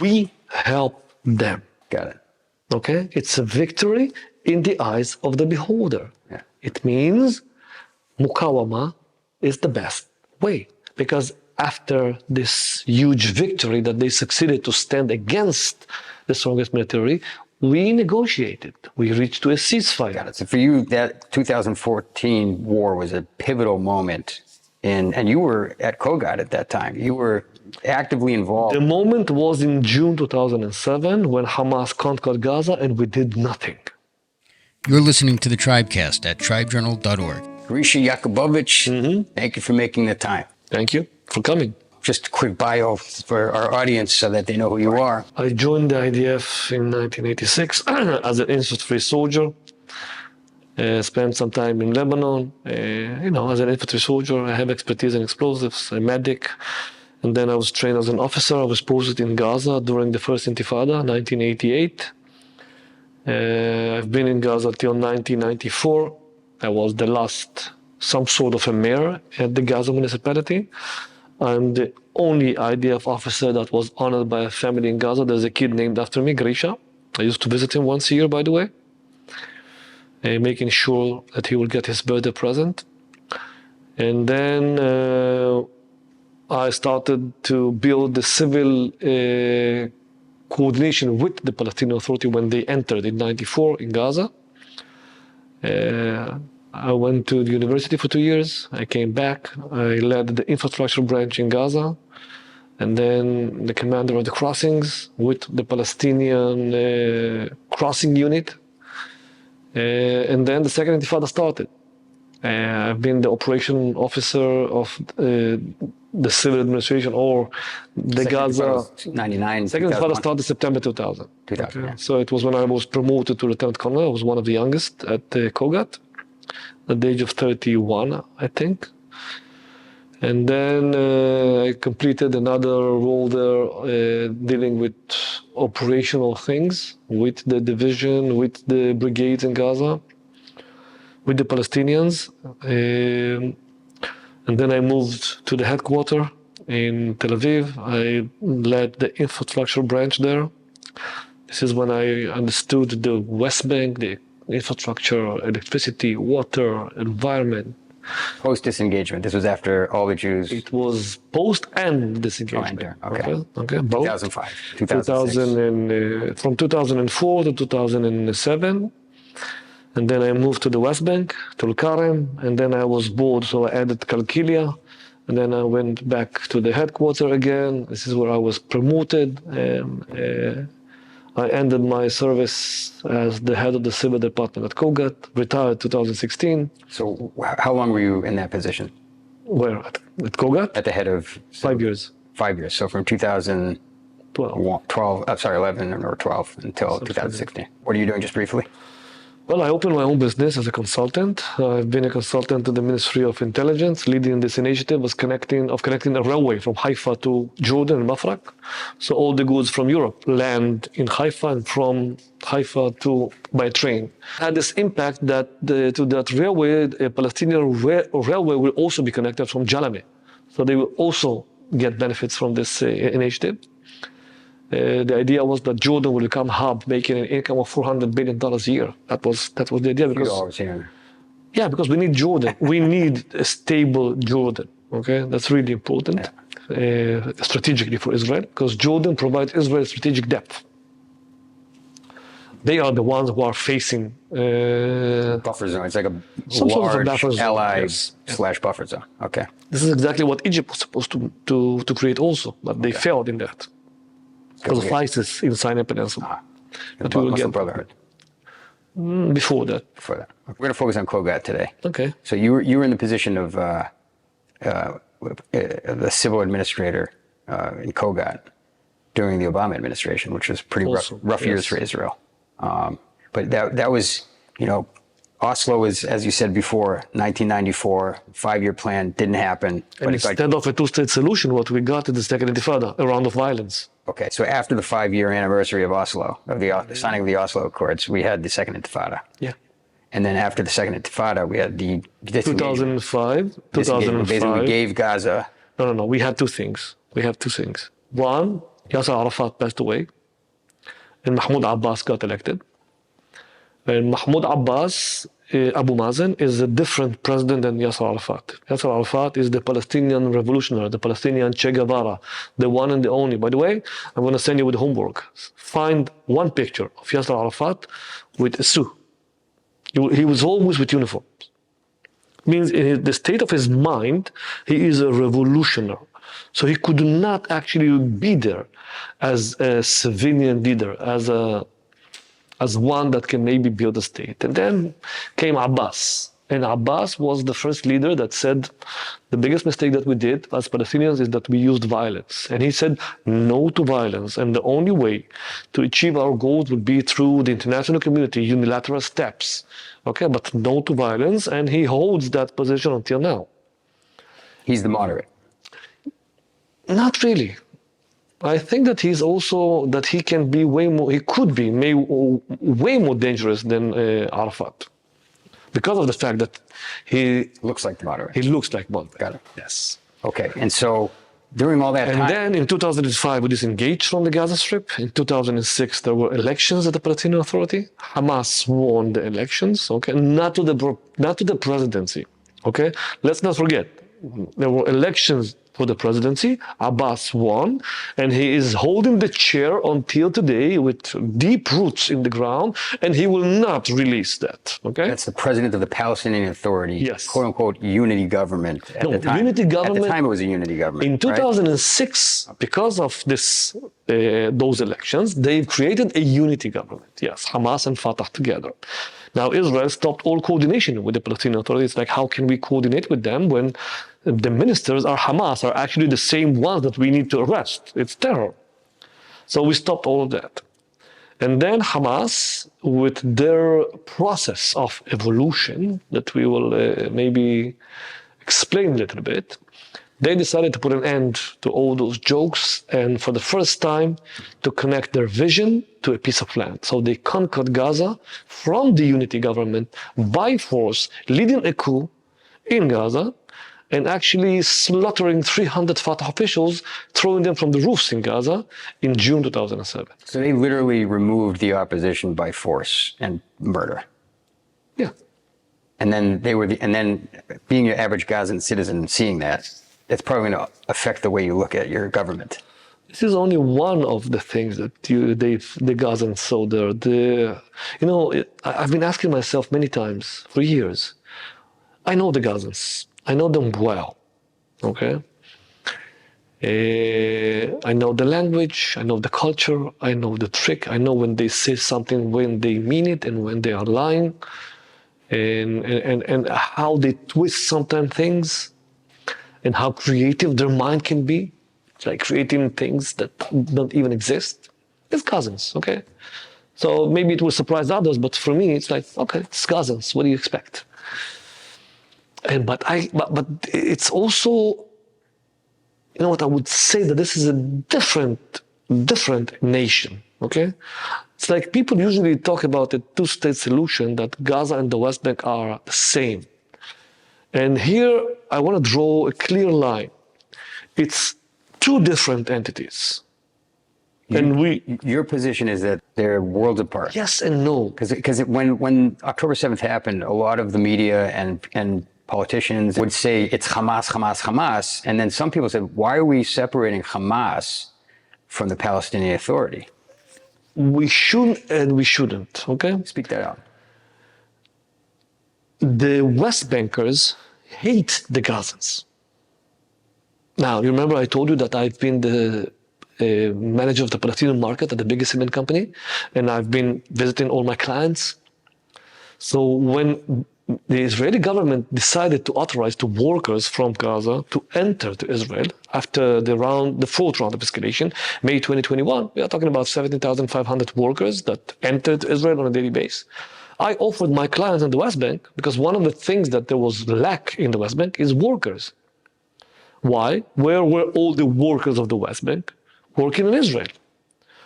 We help them. Got it. Okay? It's a victory in the eyes of the beholder. Yeah. It means Mukawama is the best way. Because after this huge victory that they succeeded to stand against the strongest military, we negotiated. We reached to a ceasefire. Got it. So for you, that 2014 war was a pivotal moment. And you were at COGAT at that time. You were actively involved. The moment was in June 2007 when Hamas conquered Gaza and we did nothing. You're listening to the TRIBECAST at tribejournal.org. Grisha Yakubovich, thank you for making the time. Thank you for coming. Just a quick bio for our audience so that they know who you are. I joined the IDF in 1986 as an infantry soldier. Spent some time in Lebanon. As an infantry soldier, I have expertise in explosives, a medic. And then I was trained as an officer. I was posted in Gaza during the first Intifada, 1988. I've been in Gaza till 1994. I was the last, some sort of a mayor at the Gaza municipality. I'm the only IDF officer that was honored by a family in Gaza. There's a kid named after me, Grisha. I used to visit him once a year, by the way, making sure that he will get his birthday present. And then I started to build the civil coordination with the Palestinian Authority when they entered in 94 in Gaza. I went to the university for 2 years. I came back. I led the infrastructure branch in Gaza, and then the commander of the crossings with the Palestinian crossing unit. And then the second Intifada started. I've been the operation officer of the civil administration or the Gaza. 99. Second Intifada started September 2000. 2000, yeah. So it was when I was promoted to lieutenant colonel. I was one of the youngest at COGAT, at the age of 31, I think. And then I completed another role there dealing with operational things with the division, with the brigades in Gaza, with the Palestinians. And then I moved to the headquarters in Tel Aviv. I led the infrastructure branch there. This is when I understood the West Bank, the infrastructure, electricity, water, environment. Post-disengagement. This was after all the Jews. It was post and disengagement. Okay. Both. 2005. 2006. From 2004 to 2007. And then I moved to the West Bank, to Al-Karem, and then I was bored, so I added Kalkilia. And then I went back to the headquarters again. This is where I was promoted. I ended my service as the head of the civil department at COGAT, retired 2016. So how long were you in that position? Where? At COGAT? At the head of... 5 years. 5 years. So from 2011 or 12 until 2016. What are you doing just briefly? Well, I opened my own business as a consultant. I've been a consultant to the Ministry of Intelligence, leading this initiative was connecting a railway from Haifa to Jordan and Mafraq. So all the goods from Europe land in Haifa and from Haifa by train. Had this impact that to that railway, a Palestinian railway will also be connected from Jalameh. So they will also get benefits from this initiative. The idea was that Jordan will become a hub, making an income of $400 billion a year. That was the idea. Because we need Jordan. We need a stable Jordan. Okay, that's really important strategically for Israel, because Jordan provides Israel strategic depth. They are the ones who are facing buffer zone. It's like a large ally / buffer zone. Okay. This is exactly what Egypt was supposed to create also, but they failed in that. Because of ISIS in Sinai Peninsula. But we will get Brotherhood. Before that. Before that. Okay. We're going to focus on COGAT today. Okay. So you were in the position of the civil administrator in COGAT during the Obama administration, which was pretty rough years for Israel. But that was, Oslo was, as you said before, 1994, 5-year plan, didn't happen. And instead of a two-state solution, what we got is the second Intifada, a round of violence. Okay, so after the 5-year anniversary of Oslo, of the signing of the Oslo Accords, we had the second Intifada. Yeah. And then after the second Intifada, we had the 2005. Basically, we gave Gaza. No. We had two things. One Yasser Arafat passed away, and Mahmoud Abbas got elected. And Mahmoud Abbas, Abu Mazen, is a different president than Yasser Arafat. Yasser Arafat is the Palestinian revolutionary, the Palestinian Che Guevara, the one and the only. By the way, I'm going to send you with homework. Find one picture of Yasser Arafat with a suit. He was always with uniform. Means in the state of his mind, he is a revolutionary. So he could not actually be there as a civilian leader, as one that can maybe build a state. And then came Abbas. And Abbas was the first leader that said, the biggest mistake that we did as Palestinians is that we used violence. And he said, no to violence. And the only way to achieve our goals would be through the international community, unilateral steps. Okay, but no to violence. And he holds that position until now. He's the moderate. Not really. I think that he's also, that he can be way more, he could be way more dangerous than Arafat. Because of the fact that he looks like the moderate. He looks like moderate. Got it. Yes. Okay. And so during all that time. And then in 2005, we disengaged from the Gaza Strip. In 2006, there were elections at the Palestinian Authority. Hamas won the elections. Okay, not to the presidency. Okay, let's not forget there were elections for the presidency. Abbas won, and he is holding the chair until today with deep roots in the ground, and he will not release that. Okay, that's the president of the Palestinian Authority, yes, quote unquote unity government. At the time, unity government. At the time, it was a unity government. In 2006, right? Because of this, those elections, they've created a unity government. Yes, Hamas and Fatah together. Now Israel stopped all coordination with the Palestinian Authority. It's like, how can we coordinate with them when the ministers are Hamas, are actually the same ones that we need to arrest? It's terror. So we stopped all of that. And then Hamas, with their process of evolution that we will maybe explain a little bit, they decided to put an end to all those jokes and for the first time to connect their vision to a piece of land. So they conquered Gaza from the unity government by force, leading a coup in Gaza and actually slaughtering 300 Fatah officials, throwing them from the roofs in Gaza in June 2007. So they literally removed the opposition by force and murder. Yeah. And then being your average Gazan citizen, seeing that, it's probably going to affect the way you look at your government. This is only one of the things that the Gazans saw there. I've been asking myself many times for years. I know the Gazans. I know them well. Okay. I know the language. I know the culture. I know the trick. I know when they say something, when they mean it, and when they are lying, and how they twist sometimes things. And how creative their mind can be, it's like creating things that don't even exist. It's Gazans, okay? So maybe it will surprise others, but for me, it's like, okay, it's Gazans. What do you expect? But it's also, you know what? I would say that this is a different nation, okay? It's like people usually talk about a two-state solution, that Gaza and the West Bank are the same. And here, I want to draw a clear line. It's two different entities. Your position is that they're worlds apart. Yes and no. Because when October 7th happened, a lot of the media and politicians would say it's Hamas, Hamas, Hamas. And then some people said, why are we separating Hamas from the Palestinian Authority? We should and we shouldn't, okay? Speak that out. The West Bankers hate the Gazans. Now, you remember I told you that I've been the manager of the Palestinian market at the biggest cement company, and I've been visiting all my clients. So when the Israeli government decided to authorize the workers from Gaza to enter to Israel after the fourth round of escalation, May 2021, we are talking about 17,500 workers that entered Israel on a daily basis. I offered my clients in the West Bank, because one of the things that there was lack in the West Bank is workers. Why? Where were all the workers of the West Bank? Working in Israel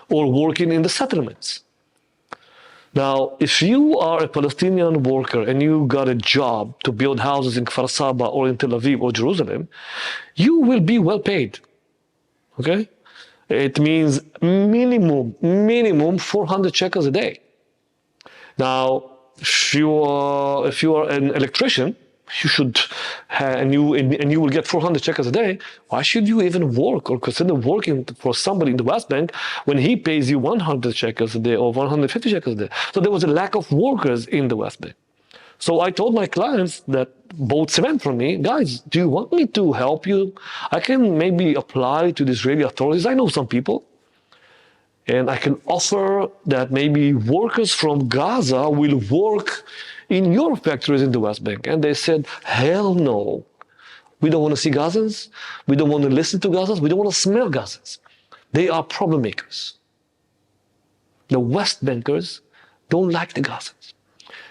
or working in the settlements. Now, if you are a Palestinian worker and you got a job to build houses in Kfar Saba or in Tel Aviv or Jerusalem, you will be well paid. Okay? it means minimum 400 shekels a day. Now, if you are an electrician, you should and you will get 400 shekels a day. Why should you even work or consider working for somebody in the West Bank when he pays you 100 shekels a day or 150 shekels a day? So there was a lack of workers in the West Bank. So I told my clients that bought cement from me, guys, do you want me to help you? I can maybe apply to the Israeli authorities. I know some people. And I can offer that maybe workers from Gaza will work in your factories in the West Bank. And they said, hell no. We don't want to see Gazans. We don't want to listen to Gazans. We don't want to smell Gazans. They are problem makers. The West Bankers don't like the Gazans.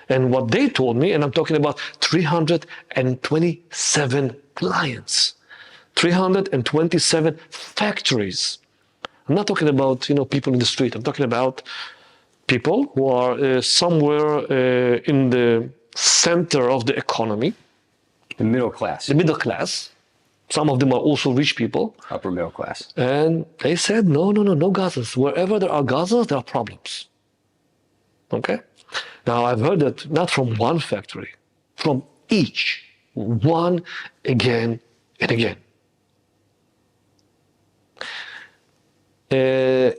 And what they told me, and I'm talking about 327 clients, 327 factories. I'm not talking about people in the street. I'm talking about people who are somewhere in the center of the economy. The middle class. The middle class. Some of them are also rich people. Upper middle class. And they said, no Gazans. Wherever there are Gazans, there are problems. Okay? Now, I've heard that not from one factory, from each one again and again. And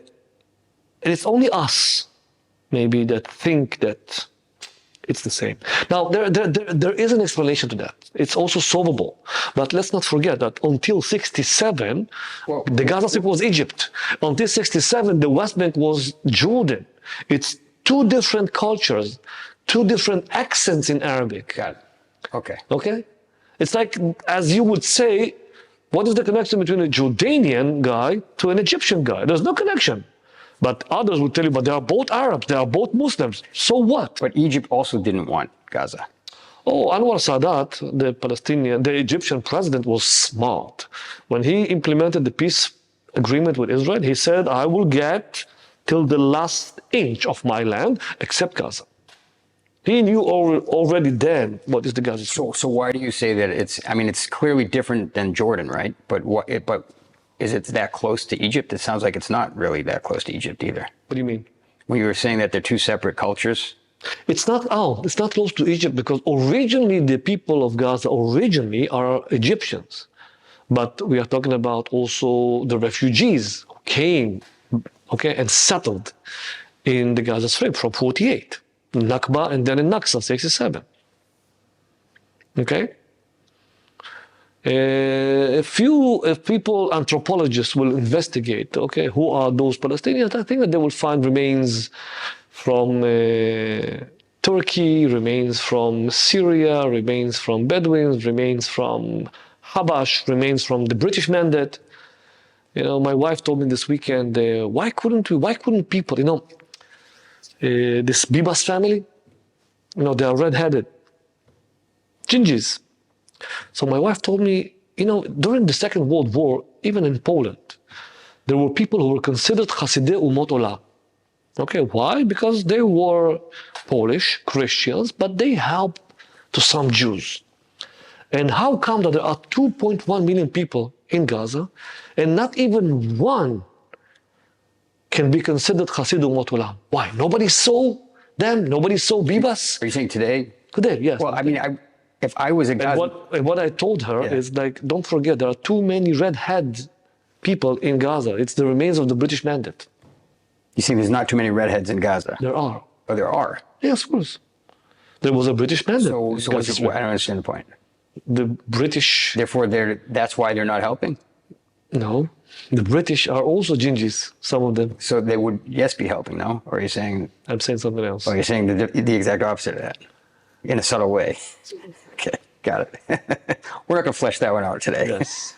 it's only us, maybe, that think that it's the same. Now, there is an explanation to that. It's also solvable. But let's not forget that until 67, the Gaza Strip was Egypt. Until 67, the West Bank was Jordan. It's two different cultures, two different accents in Arabic. Got it. Okay. Okay? It's like, as you would say, what is the connection between a Jordanian guy to an Egyptian guy? There's no connection. But others will tell you, but they are both Arabs, they are both Muslims. So what? But Egypt also didn't want Gaza. Oh, Anwar Sadat, the Egyptian president, was smart. When he implemented the peace agreement with Israel, he said, I will get till the last inch of my land except Gaza. He knew already then what is the Gaza Strip. So why do you say that it's clearly different than Jordan, right? But is it that close to Egypt? It sounds like it's not really that close to Egypt either. What do you mean? When you were saying that they're two separate cultures? It's not close to Egypt because originally the people of Gaza are Egyptians. But we are talking about also the refugees who came, and settled in the Gaza Strip from 48. Nakba and then in Naksa, 67. Okay? If people, anthropologists will investigate, who are those Palestinians, I think that they will find remains from Turkey, remains from Syria, remains from Bedouins, remains from Habash, remains from the British Mandate. My wife told me this weekend, why couldn't people, this Bibas family, they are red-headed, Gingis. So my wife told me, during the Second World War, even in Poland, there were people who were considered Hasidei Umot Olam. Okay, why? Because they were Polish Christians, but they helped to some Jews. And how come that there are 2.1 million people in Gaza, and not even one can be considered Hasidei Umot Olam? Why? Nobody saw them? Nobody saw Bibas? Are you saying today? Today, yes. Well, if I was a Gaza... And what I told her is don't forget, there are too many redhead people in Gaza. It's the remains of the British Mandate. You see, there's not too many redheads in Gaza. There are. Oh, there are? Yes, of course. There was a British Mandate. So I don't understand the point. The British... Therefore, that's why they're not helping? No. The British are also Gingis, some of them. So they would, yes, be helping, no? Or are you saying... I'm saying something else. Oh, you're saying the exact opposite of that. In a subtle way. Okay, got it. We're not going to flesh that one out today. Yes.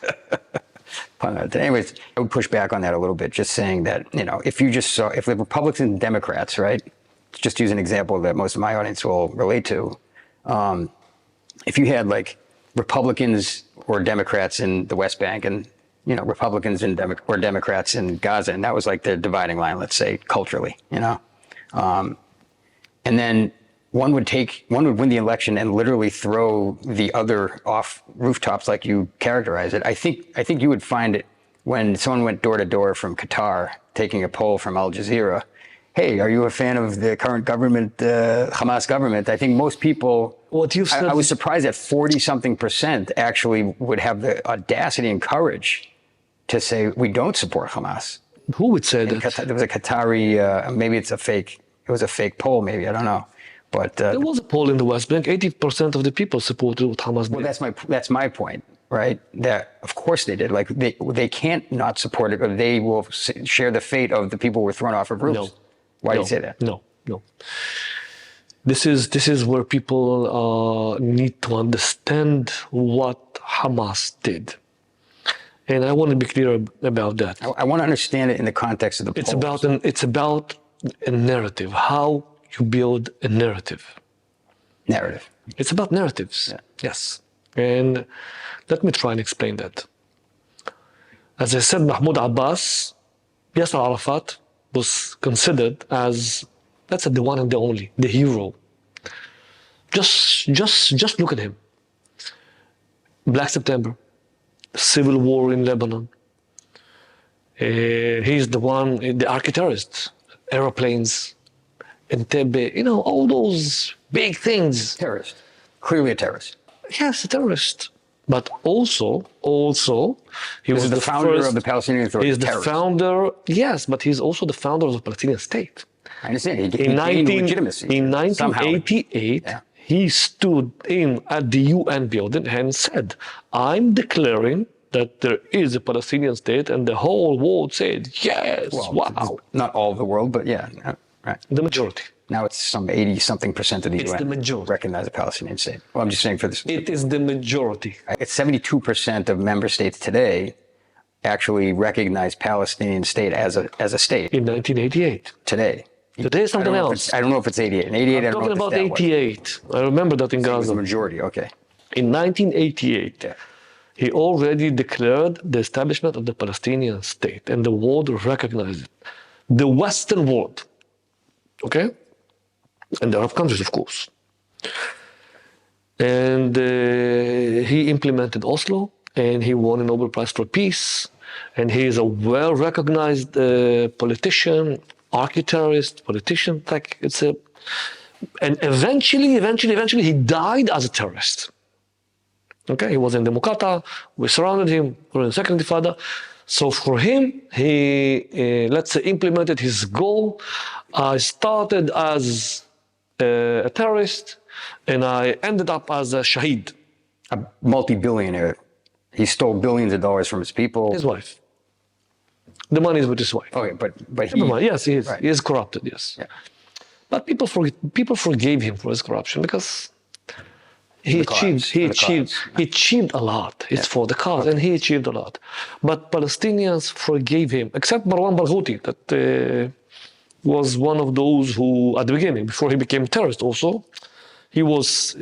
Anyways, I would push back on that a little bit, just saying that, if the Republicans and Democrats, right, just use an example that most of my audience will relate to, if you had like Republicans or Democrats in the West Bank and, Republicans or Democrats in Gaza, and that was like the dividing line, let's say, culturally, and then one would win the election and literally throw the other off rooftops like you characterize it. I think you would find it when someone went door to door from Qatar, taking a poll from Al Jazeera, hey, are you a fan of the current government, Hamas government? I think most people, What you've said, I was surprised that 40-something% actually would have the audacity and courage to say, we don't support Hamas. who would say that? There was a Qatari, maybe it was a fake poll, maybe, I don't know. But There was a poll in the West Bank, 80% of the people supported what Hamas did. well, that's my point, right? That of course they did. Like they can't not support it, or they will share the fate of the people who were thrown off of roofs. No. Why do you say that? No. This is where people need to understand what Hamas did. And I want to be clear about that. I want to understand it in the context of the polls. It's about a narrative, how you build a narrative. Narrative. It's about narratives. Yeah. Yes. And let me try and explain that. As I said, Mahmoud Abbas, Yasser Arafat was considered as, that's the one and the only, the hero. Just look at him. Black September, civil war in Lebanon. He's the one, the architect, aeroplanes, Entebbe, all those big things. Terrorist. Clearly a terrorist. Yes, a terrorist. But also, he was the founder of the Palestinian Authority. He's the founder, yes, but he's also the founder of the Palestinian state. I understand. He gained legitimacy. In 1988, he stood at the UN building and said, I'm declaring that there is a Palestinian state, and the whole world said, yes, wow. Not all of the world, but yeah, right. The majority. Now it's some 80-something% of the UN the majority. recognize a Palestinian state. Well, I'm just saying for this. It is the majority. It's 72% of member states today actually recognize Palestinian state as a state. In 1988. Today. Today is something else. I don't know if it's 88. In 88, I'm talking about 88. I remember that in Gaza. It Gaza. was the majority, okay. In 1988, he already declared the establishment of the Palestinian state, and the world recognized it. The Western world, okay? And the Arab countries, of course. And he implemented Oslo, and he won a Nobel Prize for Peace, and he is a well-recognized politician, architect, politician. And eventually, he died as a terrorist. Okay, he was in the Muqata. We surrounded him during the Second Intifada. So for him, he, let's say, implemented his goal. I started as a terrorist, and I ended up as a shaheed. A multi-billionaire. He stole billions of dollars from his people. His wife. The money is with his wife. Okay, but he... Yes, he is. Right. He is corrupted, yes. Yeah. But people forgave him for his corruption because he achieved a lot. It's for the cause, and he achieved a lot. But Palestinians forgave him, except Marwan Barghouti, that was one of those who, at the beginning, before he became terrorist also, he was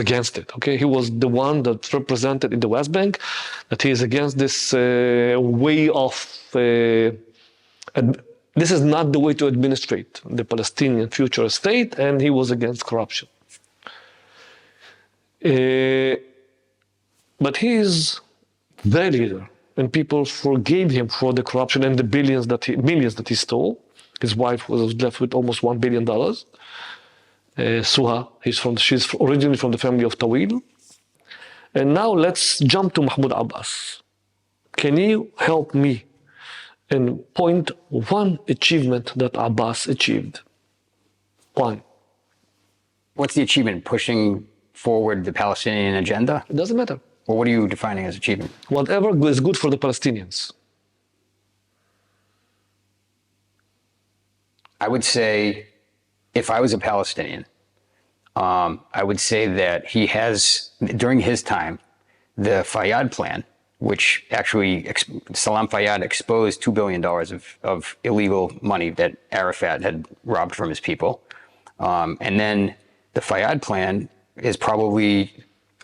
against it, okay? He was the one that represented in the West Bank that he is against this way of, this is not the way to administrate the Palestinian future state, and he was against corruption. But he is their leader, and people forgave him for the corruption and the millions that he stole. His wife was left with almost $1 billion. Suha, she's originally from the family of Tawil. And now let's jump to Mahmoud Abbas. Can you help me and point one achievement that Abbas achieved? One. What's the achievement? Pushing forward the Palestinian agenda? It doesn't matter. Well, what are you defining as achievement? Whatever is good for the Palestinians. I would say, if I was a Palestinian, I would say that he has, during his time, the Fayyad plan, which actually Salam Fayyad exposed $2 billion of illegal money that Arafat had robbed from his people. And then the Fayyad plan is probably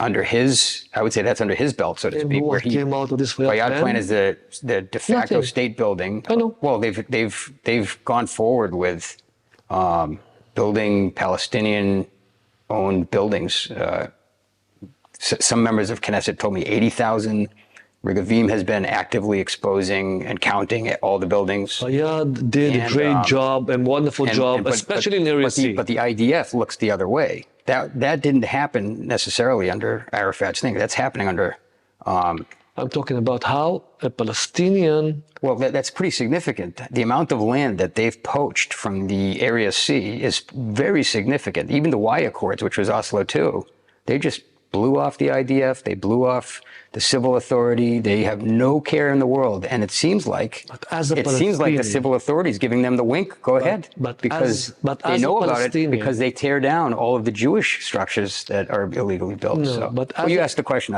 under his, I would say that's under his belt, so to speak. Where he came out of this Fayyad plan is the de facto Nothing. state building. I know. Well, they've gone forward with building Palestinian-owned buildings. Some members of Knesset told me 80,000 Regavim has been actively exposing and counting all the buildings. Fayyad did a great job and wonderful job, especially in Area C. But the IDF looks the other way. That didn't happen necessarily under Arafat's thing. That's happening under... I'm talking about how a Palestinian... Well, that's pretty significant. The amount of land that they've poached from the Area C is very significant. Even the Y Accords, which was Oslo II, they just blew off the IDF. They blew off the civil authority. They have no care in the world. And it seems like the civil authority is giving them the wink. Go ahead. Because they know about it because they tear down all of the Jewish structures that are illegally built. No, but you asked the question.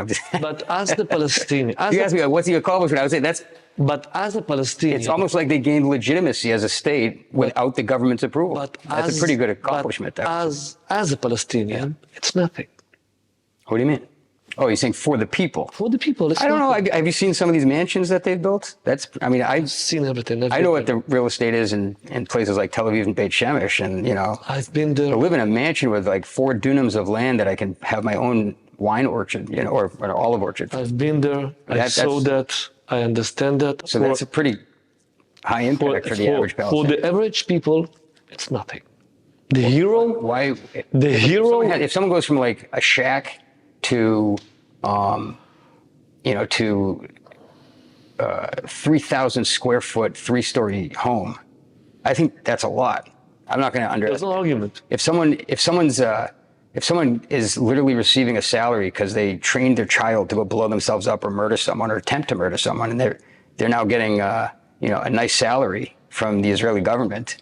But as the Palestinian... you asked me, what's the accomplishment? I would say that's... But as a Palestinian... It's almost like they gained legitimacy as a state without the government's approval. That's a pretty good accomplishment. As a Palestinian, it's nothing. What do you mean? Oh, you're saying for the people? For the people. I don't know. Have you seen some of these mansions that they've built? I've seen everything. I know what the real estate is in places like Tel Aviv and Beit Shemesh. And, I've been there. To live in a mansion with like 4 dunams of land that I can have my own wine orchard, or an olive orchard. I've been there. I saw that. I understand that. So that's a pretty high impact for the average Palestinian. For the average people, it's nothing. The hero... Why? The hero... If someone goes from like a shack to, 3,000 square foot, 3-story home, I think that's a lot. I'm not going to underestimate. There's no argument. If someone is literally receiving a salary because they trained their child to go blow themselves up or murder someone or attempt to murder someone, and they're now getting a nice salary from the Israeli government,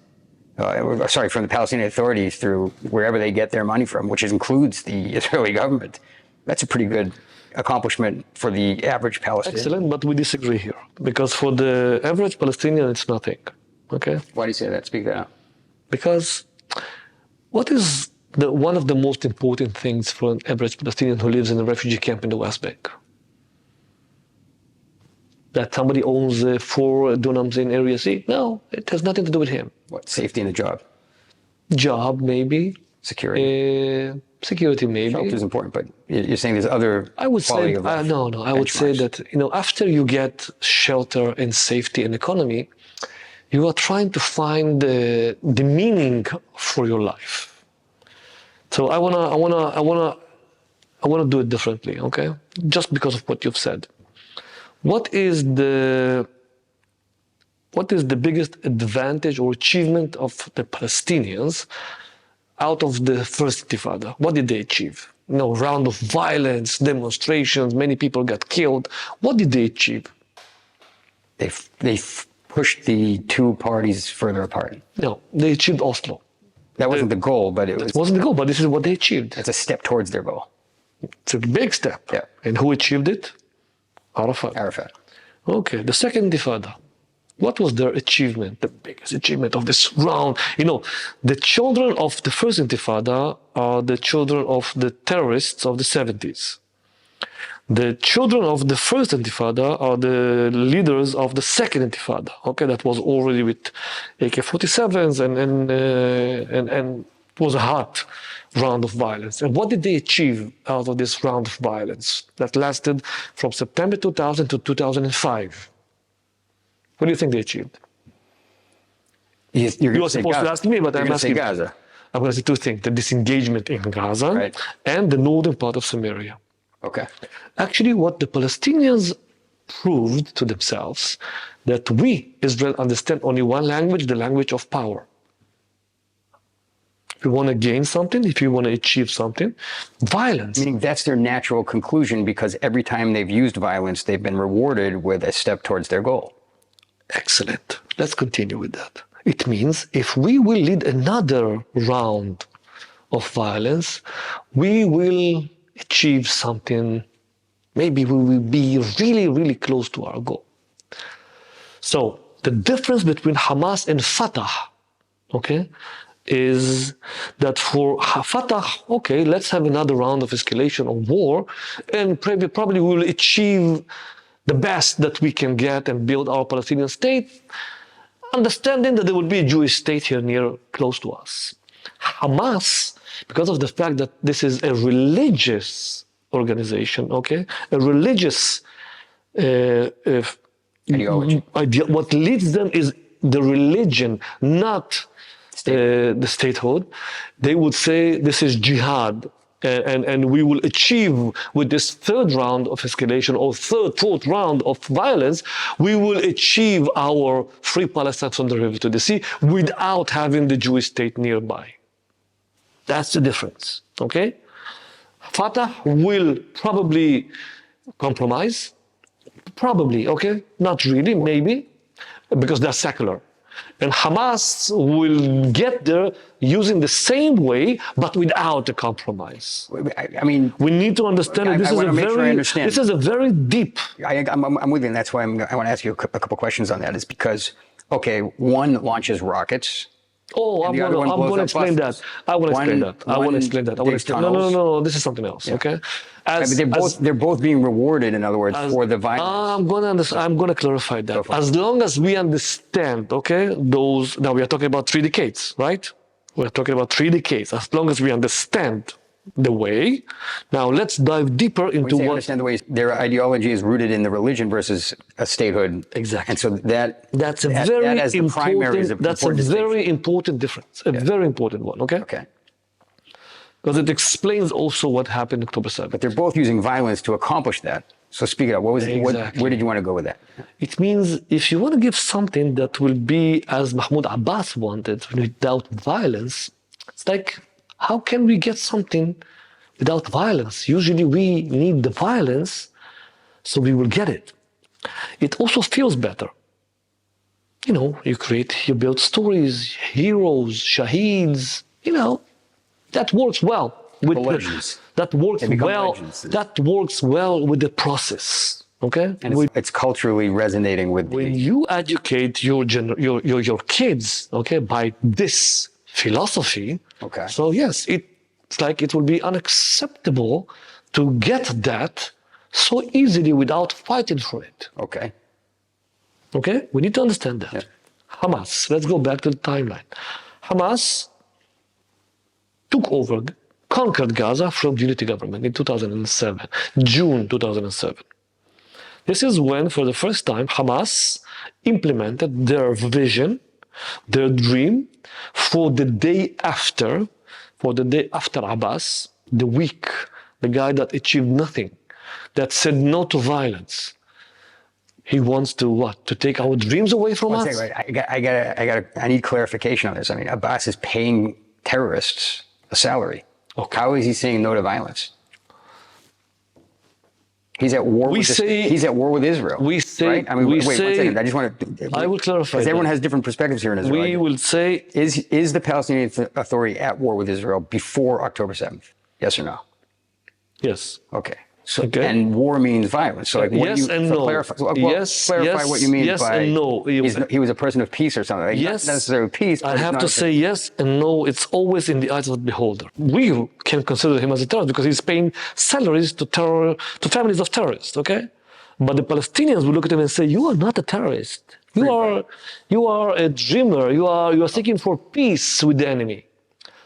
from the Palestinian Authority through wherever they get their money from, which includes the Israeli government. That's a pretty good accomplishment for the average Palestinian. Excellent, but we disagree here. Because for the average Palestinian, it's nothing. Okay? Why do you say that? Speak that out. Because what is one of the most important things for an average Palestinian who lives in a refugee camp in the West Bank? That somebody owns 4 dunams in Area C? No, it has nothing to do with him. What, safety in a job? Job, maybe. Security? Security, maybe. Shelter is important, but you're saying there's other quality of life. No. I would say that, after you get shelter and safety and economy, you are trying to find the meaning for your life. So I wanna do it differently, okay? Just because of what you've said. What is the biggest advantage or achievement of the Palestinians out of the first Intifada? What did they achieve? Round of violence, demonstrations, many people got killed. What did they achieve? They pushed the 2 parties further apart. No, they achieved Oslo. That wasn't the goal, but it wasn't the goal, but this is what they achieved. It's a step towards their goal. It's a big step. Yeah. And who achieved it? Arafat. Okay, the second Intifada. What was their achievement, the biggest achievement of this round? The children of the first Intifada are the children of the terrorists of the 70s. The children of the first Intifada are the leaders of the second Intifada. Okay, that was already with AK-47s and it was a hot round of violence. And what did they achieve out of this round of violence that lasted from September 2000 to 2005? What do you think they achieved? You are supposed to ask me, but I'm asking Gaza. I'm going to say 2 things: the disengagement in Gaza and the northern part of Samaria. Okay. Actually, what the Palestinians proved to themselves, that we, Israel, understand only one language, the language of power. If you want to gain something, if you want to achieve something, violence. Meaning that's their natural conclusion, because every time they've used violence, they've been rewarded with a step towards their goal. Excellent. Let's continue with that. It means if we will lead another round of violence, we will achieve something. Maybe we will be really, really close to our goal. So the difference between Hamas and Fatah, is that for Fatah, let's have another round of escalation of war, and probably we will achieve the best that we can get and build our Palestinian state, understanding that there will be a Jewish state here close to us. Hamas, because of the fact that this is a religious organization, a religious Ideology. What leads them is the religion, not the statehood. They would say this is jihad, and we will achieve with this third round of escalation or fourth round of violence, we will achieve our free Palestine from the river to the sea without having the Jewish state nearby. That's the difference, okay? Fatah will probably compromise, probably, okay? Not really, maybe, because they're secular. And Hamas will get there using the same way, but without a compromise. I mean, we need to understand that this is a very deep. I'm with you, and that's why I want to ask you a couple questions on that. Is because, okay, one launches rockets. Oh, I'm going to explain that. I want to explain that. No. This is something else. Yeah. Okay. They're both being rewarded, in other words, for the violence. I'm going to clarify that. As long as we understand, okay, those. Now we are talking about 3 decades, right? We're talking about 3 decades. As long as we understand the way. Now let's dive deeper into what. Understand the way their ideology is rooted in the religion versus a statehood. Exactly. And so that's a very important difference. A very important one. Okay. Okay. Because it explains also what happened October 7th. But they're both using violence to accomplish that. So speak it up. Where did you want to go with that? It means if you want to give something that will be as Mahmoud Abbas wanted, without violence, it's like, how can we get something without violence? Usually we need the violence, so we will get it. It also feels better. You know, you build stories, heroes, shaheeds, that works well. That works well with the process. Okay? And it's culturally resonating with when you educate your kids, okay, by this philosophy. Okay. So yes, it's like it will be unacceptable to get that so easily without fighting for it. Okay. Okay? We need to understand that. Yeah. Hamas, let's go back to the timeline. Hamas conquered Gaza from the unity government in 2007, June 2007. This is when, for the first time, Hamas implemented their vision, their dream, for the day after Abbas, the guy that achieved nothing, that said no to violence. He wants to what? To take our dreams away from us? I need clarification on this. I mean, Abbas is paying terrorists a salary. Okay. How is he saying no to violence? He's at war with Israel. We say, right? I mean, wait 1 second. I just want to. I will clarify. Because everyone has different perspectives here in Israel. We will say, is the Palestinian Authority at war with Israel before October 7th? Yes or no? Yes. Okay. So, and war means violence. So, like, yes and no. Clarify what you mean yes by and no. He was a person of peace or something. Like, yes, not necessarily peace. I have to say yes and no. It's always in the eyes of the beholder. We can consider him as a terrorist because he's paying salaries to families of terrorists. Okay, but the Palestinians will look at him and say, "You are not a terrorist. You are a dreamer. You are seeking for peace with the enemy."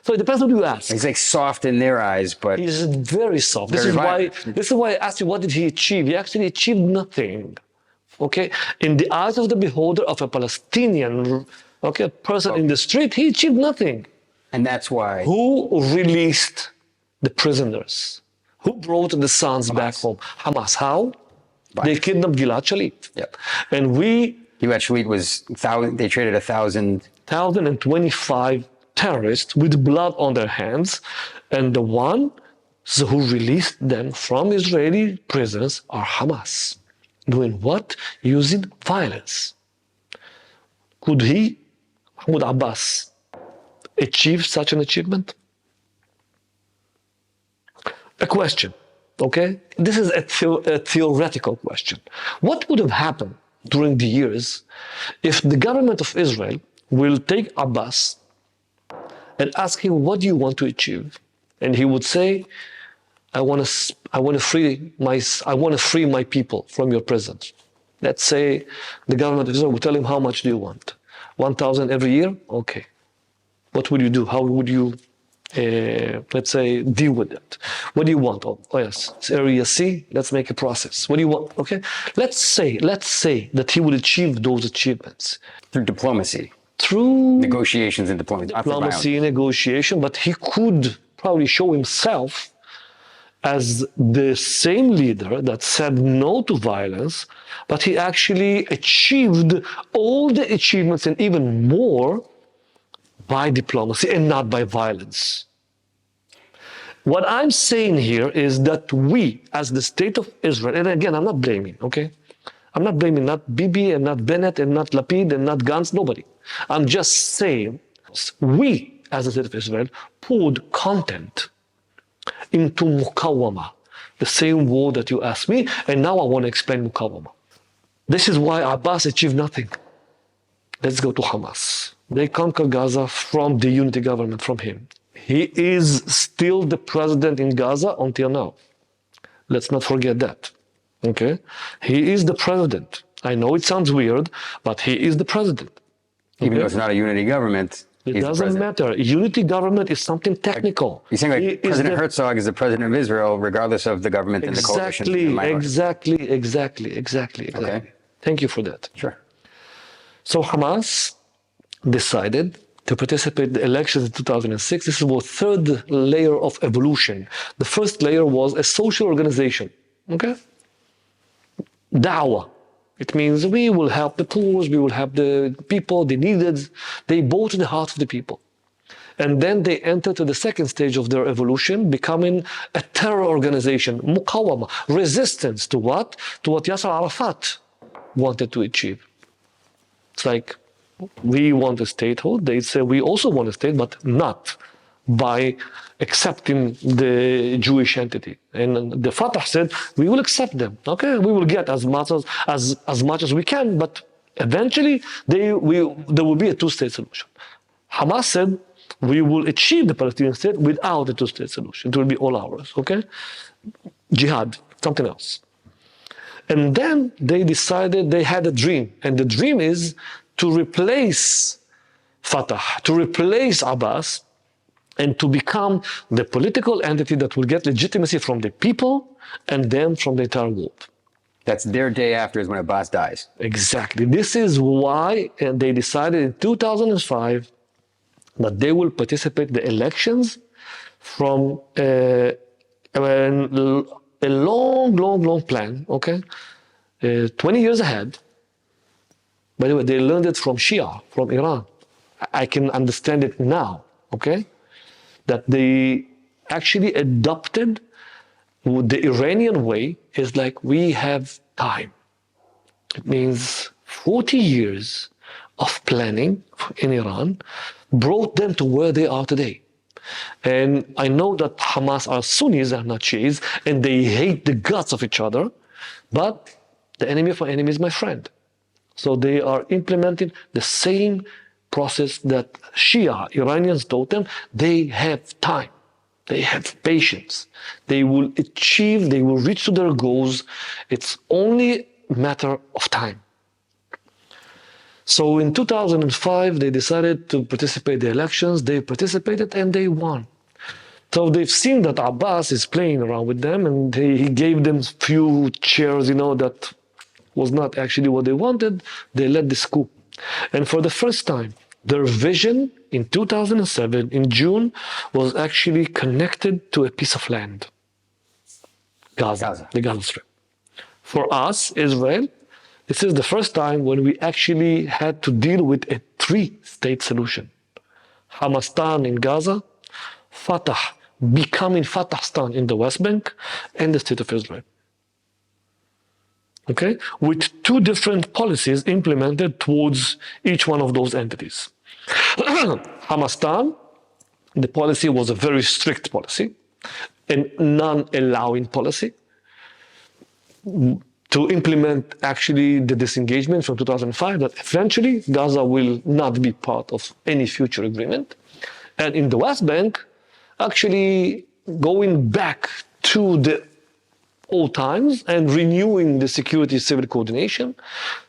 So it depends what you ask. He's like soft in their eyes, but he's very soft. This is why I asked you, what did he achieve? He actually achieved nothing. Okay, in the eyes of the beholder of a Palestinian, person in the street, he achieved nothing. And that's why. Who released the prisoners? Who brought the sons back home? Hamas. How? They kidnapped Gilad Shalit. Yep. And Gilad Shalit was they traded 1,025 terrorists with blood on their hands, and the ones who released them from Israeli prisons are Hamas. Doing what? Using violence. Could Mahmoud Abbas, achieve such an achievement? A question, okay? This is a theoretical question. What would have happened during the years if the government of Israel will take Abbas and ask him, what do you want to achieve? And he would say, I want to free my people from your prisons. Let's say the government of Israel would tell him, how much do you want? 1,000 every year? Okay. What would you do? How would you let's say, deal with that. What do you want? Oh yes, it's Area C. Let's make a process. What do you want? Okay, let's say that he would achieve those achievements through diplomacy, through negotiations and diplomacy, negotiation. But he could probably show himself as the same leader that said no to violence, but he actually achieved all the achievements and even more by diplomacy and not by violence. What I'm saying here is that we, as the state of Israel, and again, I'm not blaming, okay? I'm not blaming not Bibi and not Bennett and not Lapid and not Gantz, nobody. I'm just saying we, as the state of Israel, poured content into Mukawama, the same war that you asked me, and now I want to explain Mukawama. This is why Abbas achieved nothing. Let's go to Hamas. They conquer Gaza from the unity government, from him. He is still the president in Gaza until now. Let's not forget that. Okay? He is the president. I know it sounds weird, but he is the president. Okay? Even though it's not a unity government, it doesn't matter. Unity government is something technical. You're saying like President Herzog is the president of Israel, regardless of the government and the coalition. Exactly. Okay. Thank you for that. Sure. So Hamas decided to participate in the elections in 2006. This is the third layer of evolution. The first layer was a social organization. Okay? Dawah. It means we will help the poor, we will help the people, the needed. They bow to the heart of the people. And then they enter to the second stage of their evolution, becoming a terror organization, Mukawama, resistance to what? To what Yasser Arafat wanted to achieve. It's like, we want a statehood. They say we also want a state, but not by accepting the Jewish entity. And the Fatah said, we will accept them. Okay, we will get as much as we can, but eventually there will be a two-state solution. Hamas said, we will achieve the Palestinian state without a two-state solution. It will be all ours. Okay, jihad, something else. And then they decided they had a dream, and the dream is to replace Fatah, to replace Abbas, and to become the political entity that will get legitimacy from the people and then from the entire world. That's their day after is when Abbas dies. Exactly. This is why they decided in 2005 that they will participate in the elections from a long plan, okay? 20 years ahead. By the way, they learned it from Shia, from Iran. I can understand it now, okay? That they actually adopted the Iranian way is like, we have time. It means 40 years of planning in Iran brought them to where they are today. And I know that Hamas are Sunnis and not Shias, and they hate the guts of each other, but the enemy of my enemy is my friend. So they are implementing the same process that Shia Iranians taught them. They have time. They have patience. They will achieve, they will reach to their goals. It's only a matter of time. So in 2005, they decided to participate in the elections. They participated and they won. So they've seen that Abbas is playing around with them, and he gave them few chairs, that was not actually what they wanted. They led this coup. And for the first time, their vision in 2007, in June, was actually connected to a piece of land. Gaza, the Gaza Strip. For us, Israel, this is the first time when we actually had to deal with a three-state solution. Hamastan in Gaza, Fatah becoming Fatahstan in the West Bank, and the state of Israel. Okay? With two different policies implemented towards each one of those entities. Hamastan, the policy was a very strict policy, a non-allowing policy, to implement actually the disengagement from 2005, that eventually Gaza will not be part of any future agreement. And in the West Bank, actually going back to the old times and renewing the security civil coordination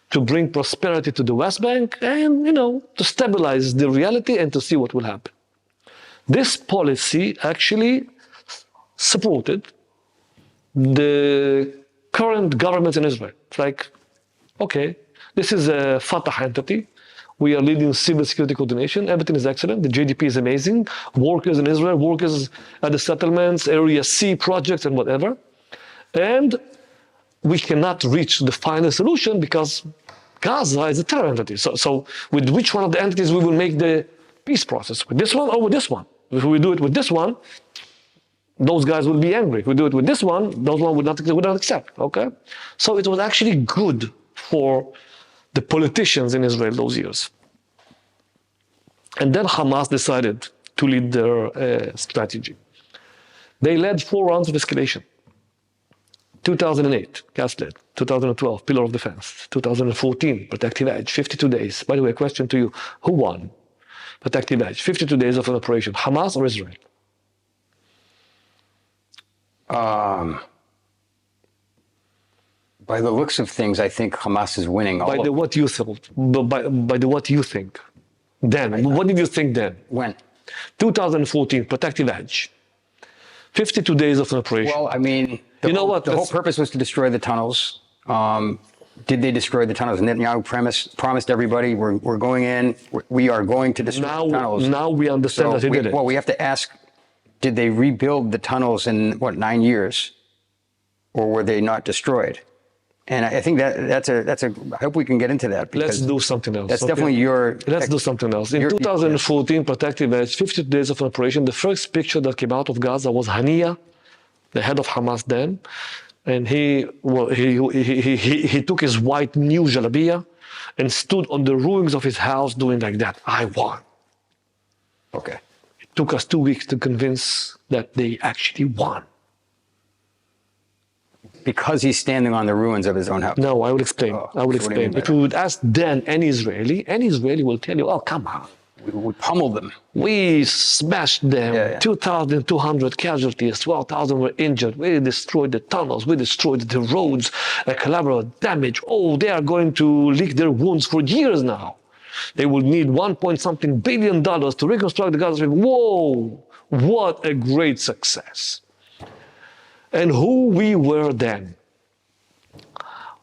to bring prosperity to the West Bank and, to stabilize the reality and to see what will happen. This policy actually supported the current government in Israel. It's like, okay, this is a Fatah entity. We are leading civil security coordination. Everything is excellent. The GDP is amazing. Workers in Israel, workers at the settlements, Area C projects and whatever. And we cannot reach the final solution because Gaza is a terror entity. So with which one of the entities we will make the peace process? With this one or with this one? If we do it with this one, those guys will be angry. If we do it with this one, those one would not accept, okay? So it was actually good for the politicians in Israel those years. And then Hamas decided to lead their strategy. They led 4 rounds of escalation. 2008, gaslit. 2012, pillar of defense. 2014, protective edge, 52 days. By the way, question to you, who won? Protective edge, 52 days of an operation, Hamas or Israel? By the looks of things, I think Hamas is winning. By the what you thought, by the what you think. Then, what did you think then? When? 2014, protective edge. 52 days of an operation. Well, I mean, you know what? The whole purpose was to destroy the tunnels. Did they destroy the tunnels? Netanyahu promised everybody, we're going in, we are going to destroy the tunnels. Now we understand that he did it. Well, we have to ask, did they rebuild the tunnels in, 9 years? Or were they not destroyed? And I think that's a. I hope we can get into that. Let's do something else. That's definitely your. Let's do something else. In 2014, protective edge, 50 days of an operation. The first picture that came out of Gaza was Hania, the head of Hamas then, and he took his white new jalabiya and stood on the ruins of his house doing like that. I won. Okay. It took us 2 weeks to convince that they actually won. Because he's standing on the ruins of his own house. No, I will explain. I will explain. If you would ask then any Israeli will tell you, oh, come on. We pummeled them. We smashed them. 2,200 casualties, 12,000 were injured. We destroyed the tunnels. We destroyed the roads, collateral damage. Oh, they are going to lick their wounds for years now. They will need $1.something billion to reconstruct the Gaza Strip. Whoa, what a great success. And who we were then.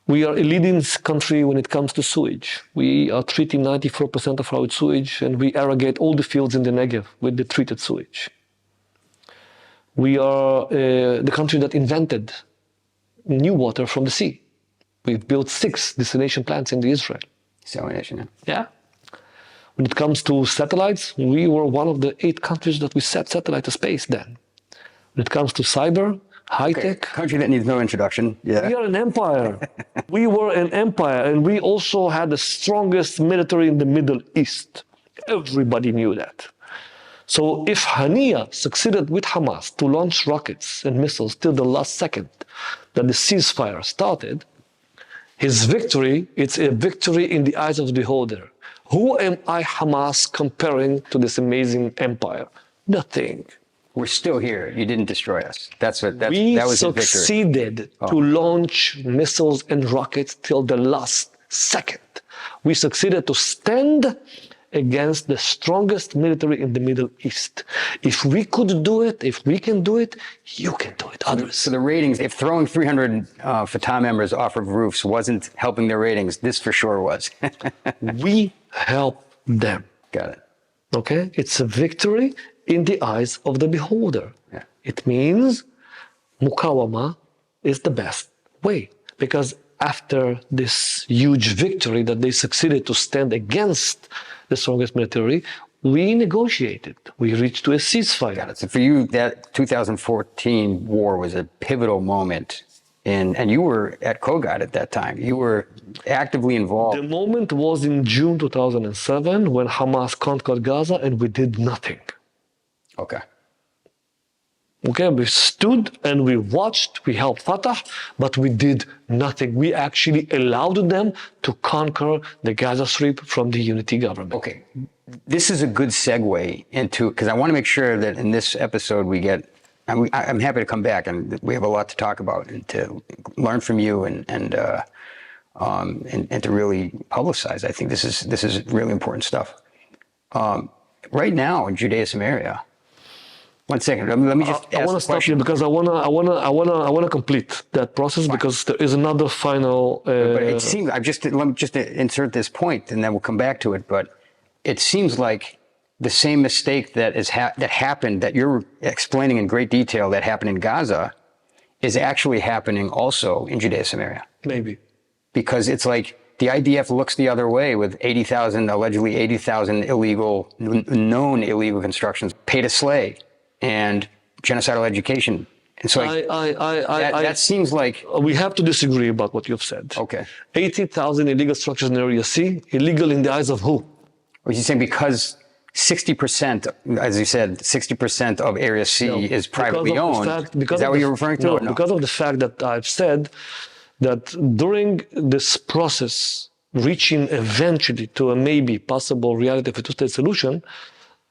We are a leading country when it comes to sewage. We are treating 94% of our sewage, and we irrigate all the fields in the Negev with the treated sewage. We are the country that invented new water from the sea. We've built 6 desalination plants in Israel. Desalination, yeah. When it comes to satellites, we were one of the 8 countries that we set satellite to space then. When it comes to cyber, high-tech. Country that needs no introduction. Yeah. We are an empire. We were an empire, and we also had the strongest military in the Middle East. Everybody knew that. So if Hania succeeded with Hamas to launch rockets and missiles till the last second that the ceasefire started, his victory, it's a victory in the eyes of the beholder. Who am I, Hamas, comparing to this amazing empire? Nothing. We're still here. You didn't destroy us. That was a victory. We succeeded to launch missiles and rockets till the last second. We succeeded to stand against the strongest military in the Middle East. If we could do it, if we can do it, you can do it, others. So the ratings, if throwing 300 Fatah members off of roofs wasn't helping their ratings, this for sure was. We help them. Got it. Okay? It's a victory in the eyes of the beholder. Yeah. It means Mukawama is the best way. Because after this huge victory that they succeeded to stand against the strongest military, we negotiated. We reached to a ceasefire. Got it. So for you, that 2014 war was a pivotal moment. And you were at COGAT at that time. You were actively involved. The moment was in June 2007 when Hamas conquered Gaza and we did nothing. Okay. Okay, we stood and we watched, we helped Fatah, but we did nothing. We actually allowed them to conquer the Gaza Strip from the unity government. Okay. This is a good segue into, because I want to make sure that in this episode we get, I'm happy to come back and we have a lot to talk about and to learn from you and to really publicize. I think this is really important stuff. Right now in Judea Samaria, One second. Let me just I ask want a to stop question. you because I wanna complete that process because there is another final. But it seems let me just insert this point, and then we'll come back to it. But it seems like the same mistake that happened that you're explaining in great detail that happened in Gaza is actually happening also in Judea Samaria. Maybe Because it's like the IDF looks the other way with allegedly 80,000 known illegal constructions, pay to slay, and genocidal education. And so that seems like... we have to disagree about what you've said. Okay. 80,000 illegal structures in Area C, illegal in the eyes of who? Are you saying because 60%, as you said, 60% of Area C is privately owned? Is that what you're referring to? No, because of the fact that I've said that during this process, reaching eventually to a maybe possible reality of a two-state solution,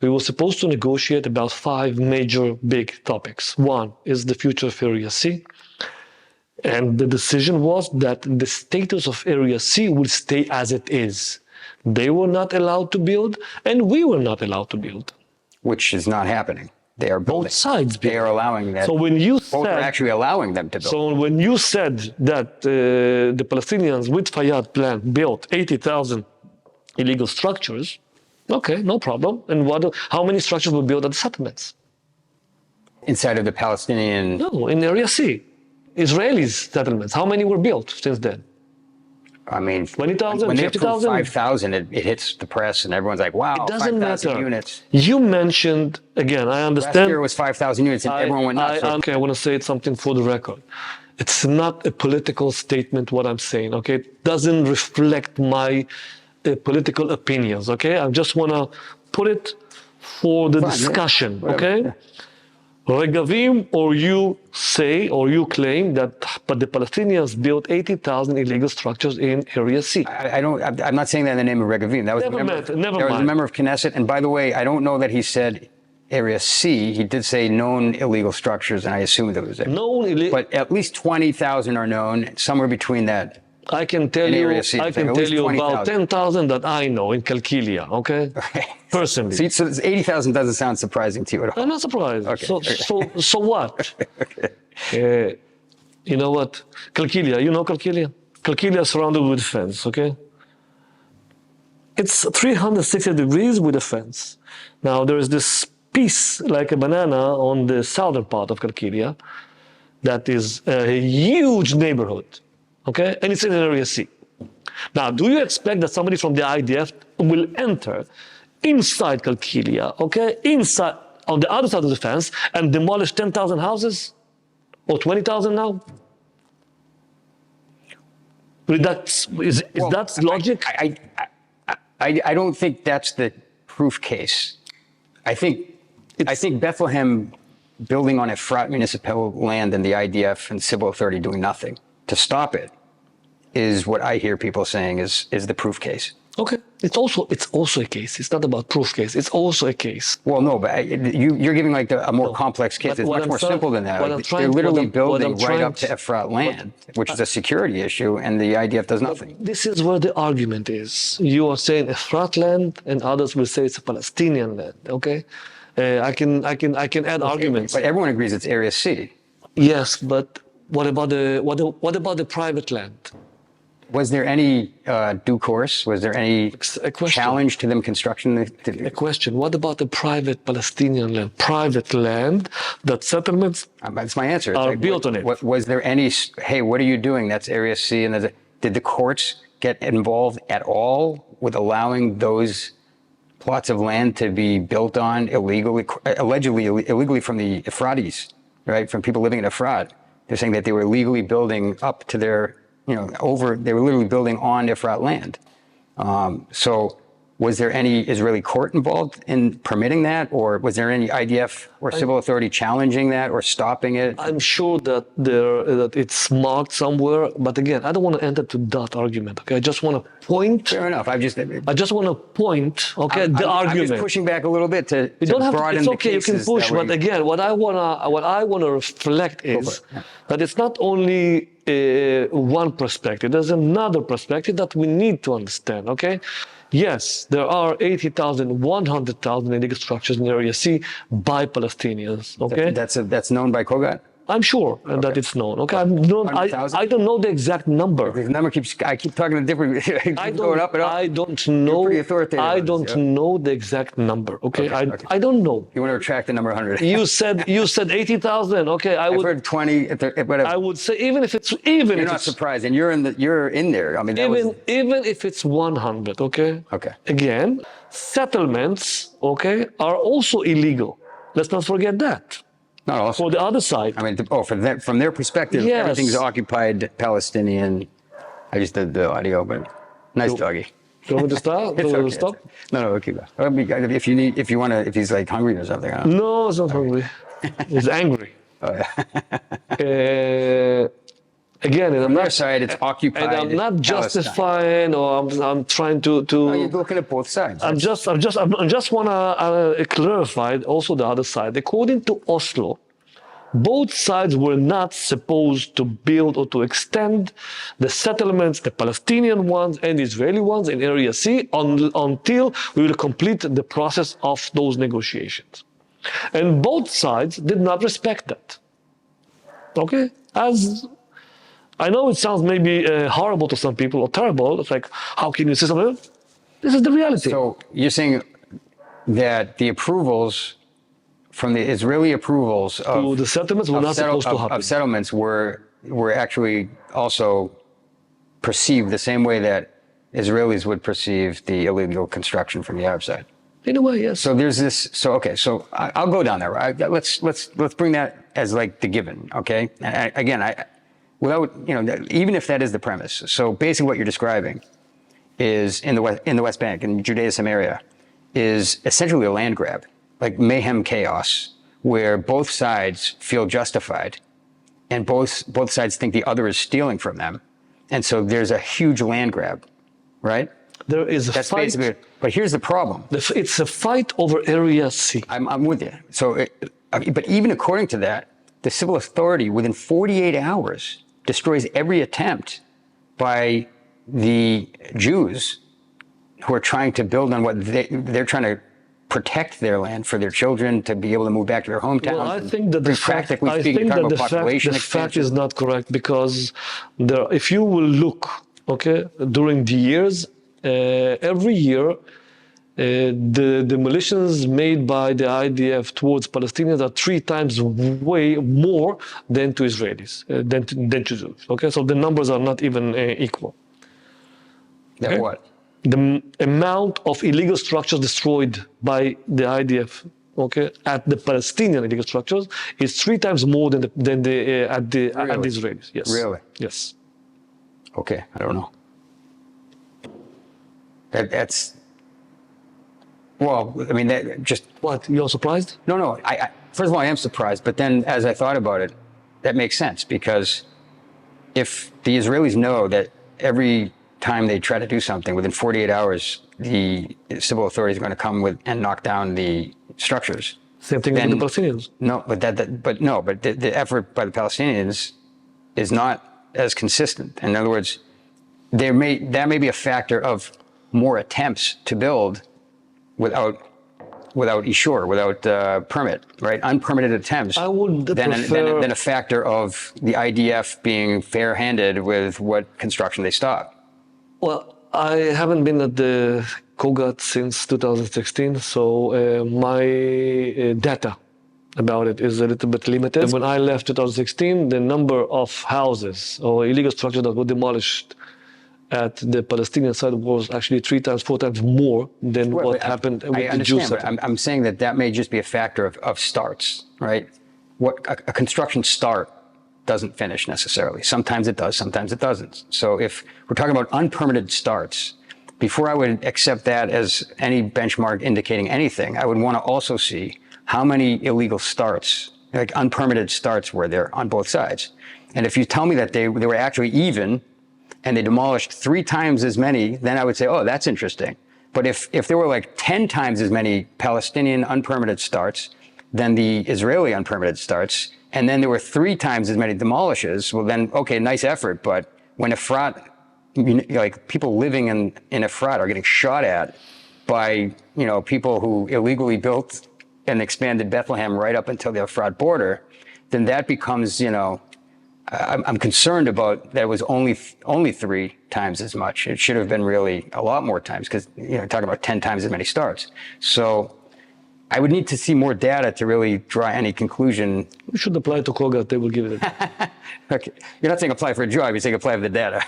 we were supposed to negotiate about 5 major big topics. One is the future of Area C. And the decision was that the status of Area C will stay as it is. They were not allowed to build, and we were not allowed to build. Which is not happening. They are building. Both sides build. They are allowing that. So when you both are actually allowing them to build. So when you said that the Palestinians with Fayyad plan built 80,000 illegal structures, okay, no problem. And how many structures were built at the settlements? Inside of the Palestinian... No, in Area C. Israeli settlements. How many were built since then? I mean, 20,000, when they 50,000? 5,000, it hits the press and everyone's like, wow, It doesn't 5,000 matter. units. You mentioned, again, I understand. Last year it was 5,000 units and everyone went nuts. Okay, I want to say something for the record. It's not a political statement what I'm saying, okay? It doesn't reflect my political opinions, okay? I just want to put it for the discussion, okay? Yeah. Regavim, or you say, or you claim that but the Palestinians built 80,000 illegal structures in Area C. I'm not saying that in the name of Regavim. That was Never was a member of Knesset. And by the way, I don't know that he said Area C. He did say known illegal structures, and I assumed that was it. Known illegal. But at least 20,000 are known, somewhere between that. I can tell you about 10,000 that I know in Kalkilia, okay? Personally. See, so 80,000 doesn't sound surprising to you at all. I'm not surprised. Okay. So what? You know what? Kalkilia, you know Kalkilia? Kalkilia is surrounded with a fence, okay? It's 360 degrees with a fence. Now, there is this piece, like a banana, on the southern part of Kalkilia that is a huge neighborhood. Okay, and it's in Area C. Now, do you expect that somebody from the IDF will enter inside Kalkilia, okay, inside on the other side of the fence, and demolish 10,000 houses or 20,000 now? Is that logic? I don't think that's the proof case. I think Bethlehem building on Efrat municipal land and the IDF and civil authority doing nothing to stop it is what I hear people saying is the proof case. Okay, it's also a case. It's not about proof case. It's also a case. Well, no, but you're giving like a more complex case. It's much more simple than that. They're literally building right up to Efrat land, which is a security issue, and the IDF does nothing. This is where the argument is. You are saying Efrat land, and others will say it's a Palestinian land. Okay, I can add arguments. But everyone agrees it's Area C. Yes, but what about the private land? Was there any due course? Was there any challenge to them construction? A question. What about the private Palestinian land? Private land that settlements that's my answer. are built on it. Was there any, hey, what are you doing? That's Area C. And did the courts get involved at all with allowing those plots of land to be built on allegedly illegally from the Efratis, right? From people living in Efrat. They're saying that they were illegally building up to their, they were literally building on Efrat land. So was there any Israeli court involved in permitting that? Or was there any IDF or civil authority challenging that or stopping it? I'm sure that that it's marked somewhere. But again, I don't want to enter to that argument. Okay, I just want to point. Fair enough. I just want to point. Okay, the argument. I'm just pushing back a little bit to broaden it's the okay, you can push. But again, what I wanna reflect is that it's not only one perspective. There's another perspective that we need to understand. Okay. Yes, there are 80,000, 100,000 illegal structures in Area C by Palestinians. Okay, That's known by COGAT? I'm sure that it's known. Okay, I don't know the exact number. The number I keep talking to different, going up and up. I don't know. Pretty authoritative. I don't know the exact number. Okay, I don't know. You want to retract the number 100? You said 80,000. Okay, I've heard 20. Whatever. I would say even if it's You're not surprised, and you're in there. I mean, even if it's 100. Okay. Okay. Again, settlements. Okay, are also illegal. Let's not forget that. Not also. For the other side. I mean, from their perspective, yes. Everything's occupied Palestinian. I just did the audio, but nice doggy. Do you want me to start? Stop? No, keep going. If you want to, if he's like hungry or something. No, he's not hungry. He's angry. Oh, yeah. Again, from their side, it's occupied. And I'm not justifying, or I'm trying to. No, you're looking at both sides. I just want to clarify also the other side. According to Oslo, both sides were not supposed to build or to extend the settlements, the Palestinian ones and the Israeli ones in Area C, until we will complete the process of those negotiations. And both sides did not respect that. Okay, as. I know it sounds maybe horrible to some people or terrible. It's like, how can you say something? This is the reality. So you're saying that the approvals from the Israeli approvals of the settlements were not supposed to happen. Of settlements were actually also perceived the same way that Israelis would perceive the illegal construction from the Arab side. In a way, yes. So there's this. So okay. So I'll go down there. Let's bring that as like the given. Okay. Without, even if that is the premise. So basically what you're describing is in the West Bank, in Judea Samaria, is essentially a land grab, like mayhem chaos, where both sides feel justified and both sides think the other is stealing from them. And so there's a huge land grab, right? There is a That's fight. Basically, but here's the problem. It's a fight over Area C. I'm with you. So, but even according to that, the civil authority within 48 hours destroys every attempt by the Jews who are trying to build on what they're trying to protect their land for their children to be able to move back to their hometowns. Well, I think that the fact is not correct, because if you will look, okay, during the years, every year, the demolitions made by the IDF towards Palestinians are 3 times way more than to Israelis, than to Jews. Okay, so the numbers are not even equal. That okay? What? The amount of illegal structures destroyed by the IDF, okay, at the Palestinian illegal structures is 3 times more than at the Israelis. Yes. Really? Yes. Okay, I don't know. That's. Well, I mean, that just... What, you're surprised? No. First of all, I am surprised. But then as I thought about it, that makes sense. Because if the Israelis know that every time they try to do something, within 48 hours, the civil authorities are going to come and knock down the structures. Same thing with the Palestinians. No, but the effort by the Palestinians is not as consistent. In other words, that may be a factor of more attempts to build without Ishur, without permit, right? Unpermitted attempts. I would than a factor of the IDF being fair-handed with what construction they stop. Well, I haven't been at the COGAT since 2016, so my data about it is a little bit limited. When I left 2016, the number of houses or illegal structures that were demolished at the Palestinian side was actually 3 times, 4 times more than what happened with the Jews. I'm saying that may just be a factor of starts, right? What a construction start doesn't finish necessarily. Sometimes it does, sometimes it doesn't. So if we're talking about unpermitted starts, before I would accept that as any benchmark indicating anything, I would want to also see how many illegal starts, like unpermitted starts, were there on both sides. And if you tell me that they were actually even, and they demolished 3 times as many, then I would say, oh, that's interesting. But if there were like 10 times as many Palestinian unpermitted starts than the Israeli unpermitted starts, and then there were 3 times as many demolishes, well then, okay, nice effort, but when Efrat like people living in Efrat are getting shot at by, people who illegally built and expanded Bethlehem right up until the Efrat border, then that becomes, I'm concerned about that it was only 3 times as much. It should have been really a lot more times because, talking about 10 times as many stars. So I would need to see more data to really draw any conclusion. You should apply to COGAT, they will give it. Okay. You're not saying apply for a job, you're saying apply for the data.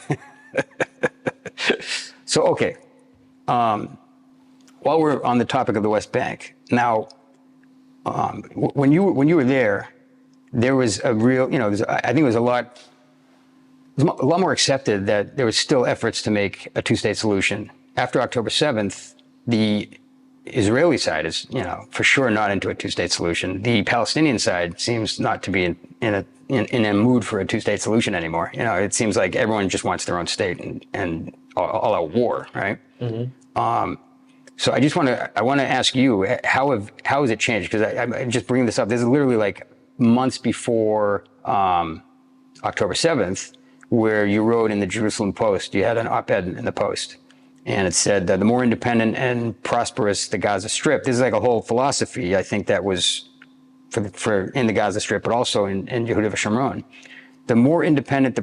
So, okay. While we're on the topic of the West Bank, now, when you were there was a real, I think it was a lot more accepted that there was still efforts to make a 2-state solution. After October 7th, the Israeli side is, for sure not into a 2-state solution. The Palestinian side seems not to be in a mood for a 2-state solution anymore. It seems like everyone just wants their own state and all out war, right? Mm-hmm. So I want to ask you, how has it changed? Because I'm just bringing this up. This is literally like months before October 7th, where you wrote in the Jerusalem Post, you had an op-ed in the Post, and it said that the more independent and prosperous the Gaza Strip, this is like a whole philosophy, I think, that was for in the Gaza Strip, but also in Yehuda v'Shamron. The more independent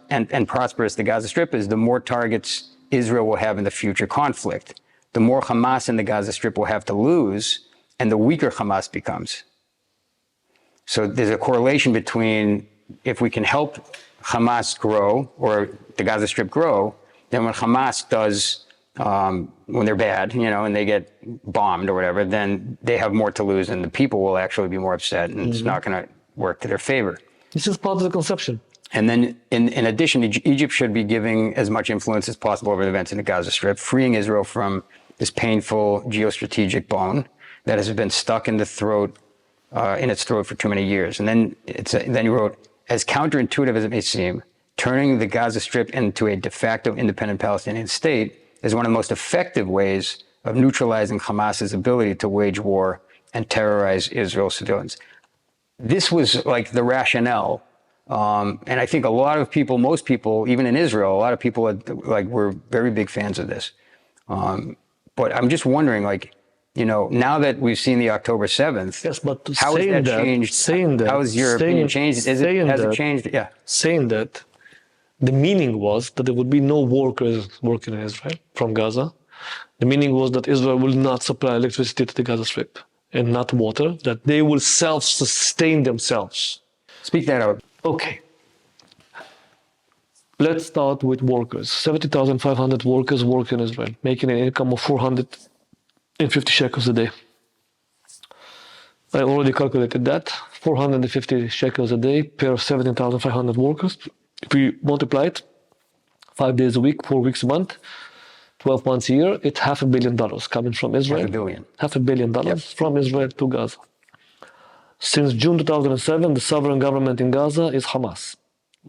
and prosperous the Gaza Strip is, the more targets Israel will have in the future conflict. The more Hamas in the Gaza Strip will have to lose, and the weaker Hamas becomes. So there's a correlation between if we can help Hamas grow or the Gaza Strip grow, then when Hamas does, when they're bad, and they get bombed or whatever, then they have more to lose and the people will actually be more upset and it's not going to work to their favor. This is part of the conception. And then in addition, Egypt should be giving as much influence as possible over the events in the Gaza Strip, freeing Israel from this painful geostrategic bone that has been stuck in its throat for too many years. And then you wrote, as counterintuitive as it may seem, turning the Gaza Strip into a de facto independent Palestinian state is one of the most effective ways of neutralizing Hamas's ability to wage war and terrorize Israel's civilians. This was like the rationale. And I think a lot of people, most people, even in Israel, a lot of people were very big fans of this. But I'm just wondering, now that we've seen the October 7th, yes, but how has that changed? How has your opinion changed? Has it changed? Yeah. Saying that, the meaning was that there would be no workers working in Israel from Gaza. The meaning was that Israel will not supply electricity to the Gaza Strip and not water, that they will self-sustain themselves. Speak that out. Okay. Let's start with workers. 70,500 workers work in Israel, making an income of 450 shekels a day. I already calculated that. 450 shekels a day per 17,500 workers. If we multiply it, 5 days a week, 4 weeks a month, 12 months a year, it's $500 million coming from Israel. $500 million from Israel to Gaza. Since June 2007, the sovereign government in Gaza is Hamas.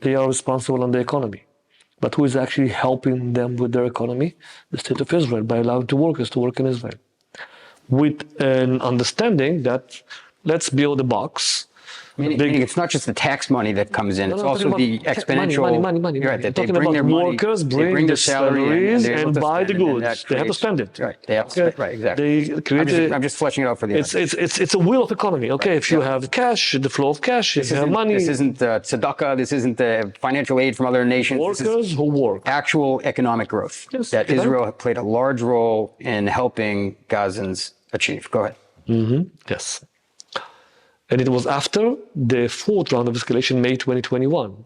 They are responsible on the economy. But who is actually helping them with their economy? The state of Israel, by allowing the workers to work in Israel. With an understanding that let's build a box. Meaning it's not just the tax money that comes in, it's also the exponential money. You're right, that they Talking bring about their money, workers, they bring their salaries and buy the goods. Creates, they have to spend it. Right, they have to spend, right, exactly. They create I'm just fleshing it out for the it's a wheel of economy. Okay, if you have cash, the flow of cash, if you have money. This isn't tzedakah, this isn't financial aid from other nations. Workers who work. Actual economic growth that Israel played a large role in helping Gazans achieve. Go ahead. Mm-hmm. Yes. And it was after the 4th round of escalation, May 2021.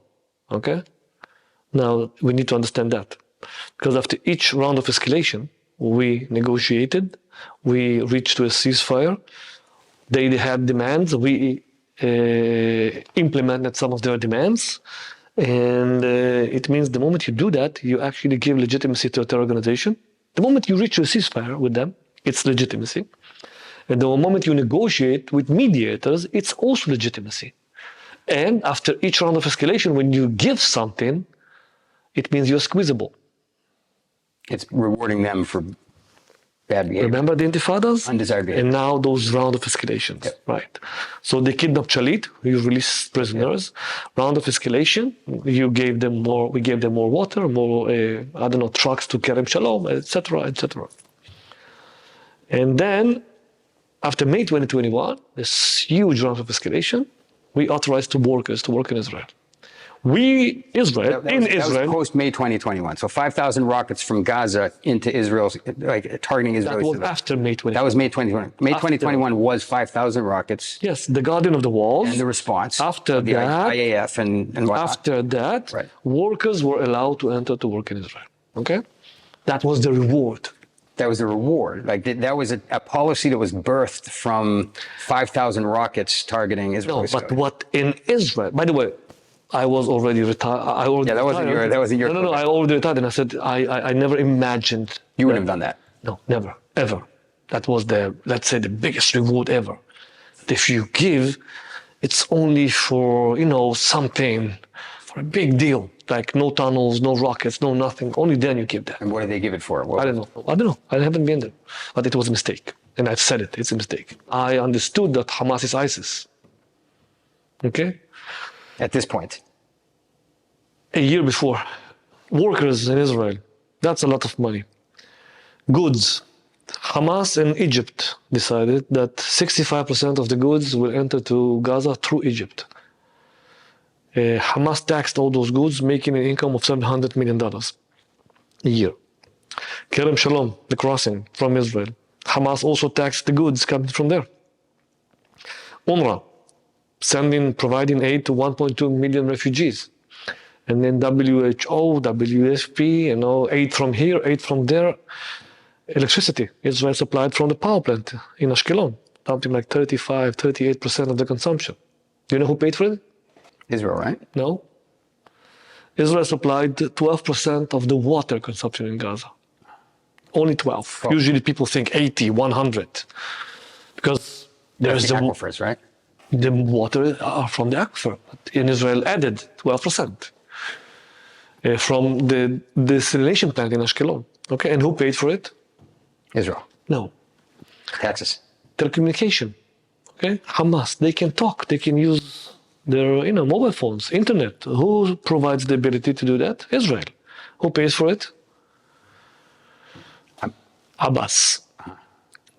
Okay? Now, we need to understand that. Because after each round of escalation, we negotiated, we reached to a ceasefire, they had demands, we implemented some of their demands, and it means the moment you do that, you actually give legitimacy to a terror organization. The moment you reach to a ceasefire with them, it's legitimacy. And the moment you negotiate with mediators, it's also legitimacy. And after each round of escalation, when you give something, it means you're squeezable. It's rewarding them for Bad behavior. Remember the intifadas? Undesired behavior. And now those round of escalations, Yep. right? So they kidnapped Shalit, you released prisoners. Round of escalation, you gave them more. We gave them more water, more trucks to Kerem Shalom, etc., etc. And then, after May 2021, this huge round of escalation, we authorized workers to work in Israel. Israel, That was post May 2021. So 5,000 rockets from Gaza into Israel, like targeting Israel. That was after May 2021. That was May 2021. May 2021 was 5,000 rockets. Yes, the Guardian of the Walls. And the response. After the that, IAF and whatnot. After that, right. Workers were allowed to enter to work in Israel. Okay? That was the reward. That was the reward. Like that was a policy that was birthed from 5,000 rockets targeting Israel. No, but what in Israel, by the way, I was already retired. That wasn't your. No. I already retired, and I said I never imagined. You wouldn't have done that. No, never, ever. That was let's say the biggest reward ever. If you give, it's only for something, for a big deal, like no tunnels, no rockets, no nothing. Only then you give that. And what did they give it for? I don't know. I haven't been there, but it was a mistake, and I've said it. It's a mistake. I understood that Hamas is ISIS. Okay. At this point? A year before. Workers in Israel, that's a lot of money. Goods. Hamas and Egypt decided that 65% of the goods will enter to Gaza through Egypt. Hamas taxed all those goods, making an income of $700 million a year. Kerem Shalom, the crossing from Israel. Hamas also taxed the goods coming from there. UNRWA, providing aid to 1.2 million refugees. And then WHO, WFP, aid from here, aid from there. Electricity, Israel supplied from the power plant in Ashkelon, something like 38% of the consumption. Do you know who paid for it? Israel, right? No. Israel supplied 12% of the water consumption in Gaza. Only 12. Oh. Usually people think 80, 100. Because there's the aquifers, right? The water from the aquifer. In Israel added 12% from the desalination plant in Ashkelon. Okay, and who paid for it? Israel. No. Taxes. Telecommunication. Okay, Hamas. They can talk. They can use their mobile phones, internet. Who provides the ability to do that? Israel. Who pays for it? Abbas.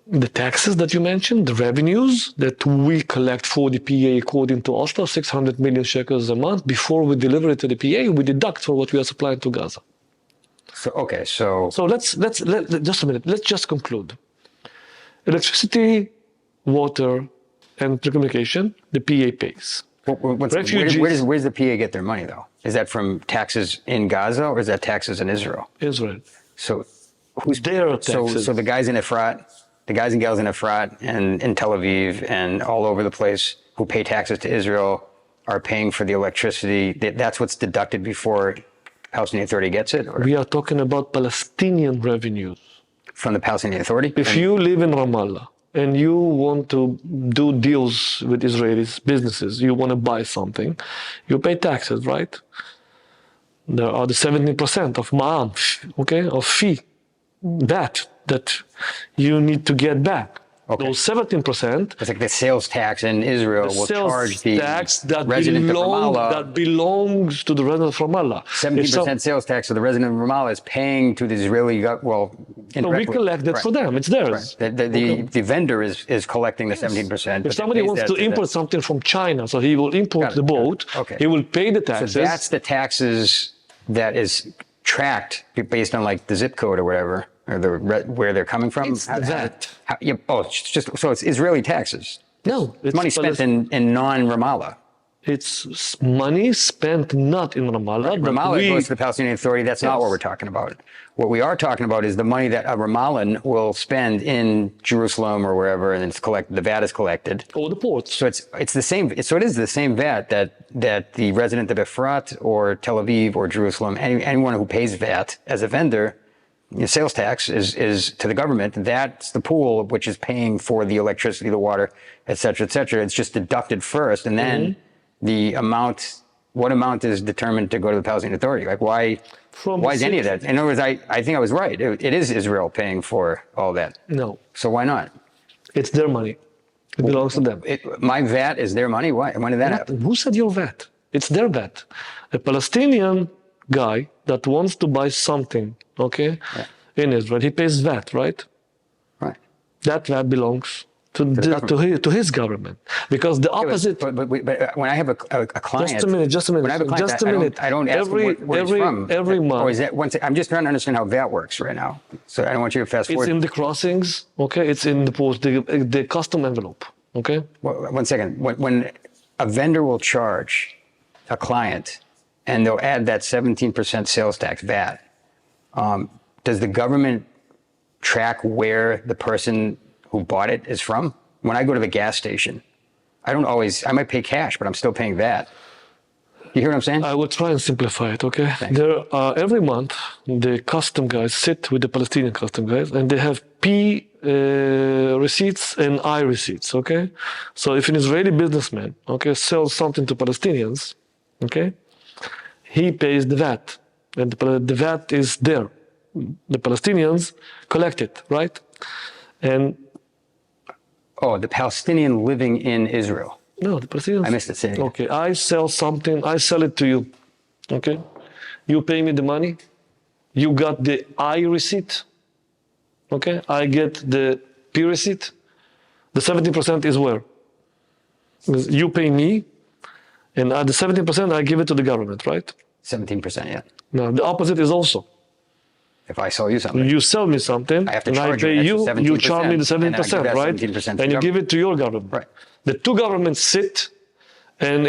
The taxes that you mentioned, the revenues that we collect for the PA according to Oslo, 600 million shekels a month. Before we deliver it to the PA, we deduct for what we are supplying to Gaza. So let's just a minute. Let's just conclude. Electricity, water, and telecommunication, the PA pays. Where does the PA get their money, though? Is that from taxes in Gaza or is that taxes in Israel? Israel. So who's their taxes? So the guys in Efrat, the guys and gals in Efrat and in Tel Aviv and all over the place who pay taxes to Israel are paying for the electricity. That's what's deducted before Palestinian Authority gets it? Or? We are talking about Palestinian revenues. From the Palestinian Authority? If you live in Ramallah and you want to do deals with Israelis, businesses, you want to buy something, you pay taxes, right? There are the 17% of ma'am, okay, of fee, that you need to get back. Okay. Those 17%. It's like the sales tax in Israel will charge the tax that resident of Ramallah. That belongs to the resident of Ramallah. 17% sales tax of the resident of Ramallah is paying to the Israeli, no, we collect that for them. It's theirs. Right. The vendor is collecting the 17%. If somebody wants to import something from China, so he will import the boat, he will pay the taxes. So that's the taxes that is tracked based on like the zip code or whatever. Or where they're coming from? It's that. It's Israeli taxes. No. It's money spent in non-Ramallah. It's money spent not in Ramallah. Right. Ramallah goes to the Palestinian Authority. That's not what we're talking about. What we are talking about is the money that a Ramallah will spend in Jerusalem or wherever, and it's collected. The VAT is collected. Or the ports. So it's the same. So it is the same VAT that the resident of Efrat or Tel Aviv or Jerusalem, anyone who pays VAT as a vendor, sales tax is to the government. That's the pool which is paying for the electricity, the water, et cetera, et cetera. It's just deducted first, and then the amount what amount is determined to go to the Palestinian Authority? Like, why is any of that? In other words, I think I was right. It is Israel paying for all that. No. So why not? It's their money. It belongs to them. My VAT is their money? Why? When did that happen? Who said your VAT? It's their VAT. A Palestinian guy that wants to buy something, okay, in Israel, he pays VAT, right? Right. That VAT belongs to his government. Because the opposite... But when I have a client... Just a minute. When I have a client, I don't ask where it's from. Every month... Or is that, I'm just trying to understand how VAT works right now. So I don't want you to fast forward. It's in the crossings, okay? It's in the post, the custom envelope, okay? Well, one second. When a vendor will charge a client and they'll add that 17% sales tax, VAT, does the government track where the person who bought it is from? When I go to the gas station, I might pay cash, but I'm still paying VAT. You hear what I'm saying? I will try and simplify it, okay? Thanks. Every month, the custom guys sit with the Palestinian custom guys, and they have P receipts and I receipts, okay? So if an Israeli businessman, okay, sells something to Palestinians, okay, he pays the VAT, and the VAT is there. The Palestinians collect it, right? And oh, the Palestinian living in Israel. no, the Palestinians. I missed it. Say it again. Okay, I sell something. I sell it to you. Okay, you pay me the money. You got the I receipt. Okay, I get the P receipt. The 70% is where? Because you pay me, and the 70% I give it to the government, right? 17%, yeah. Now the opposite is also. If I sell you something. You sell me something, I have to and I charge you pay an you. extra You charge me the 17%, and I give 70%, that right? 17% to And you the give it to your government. Right. The two governments sit and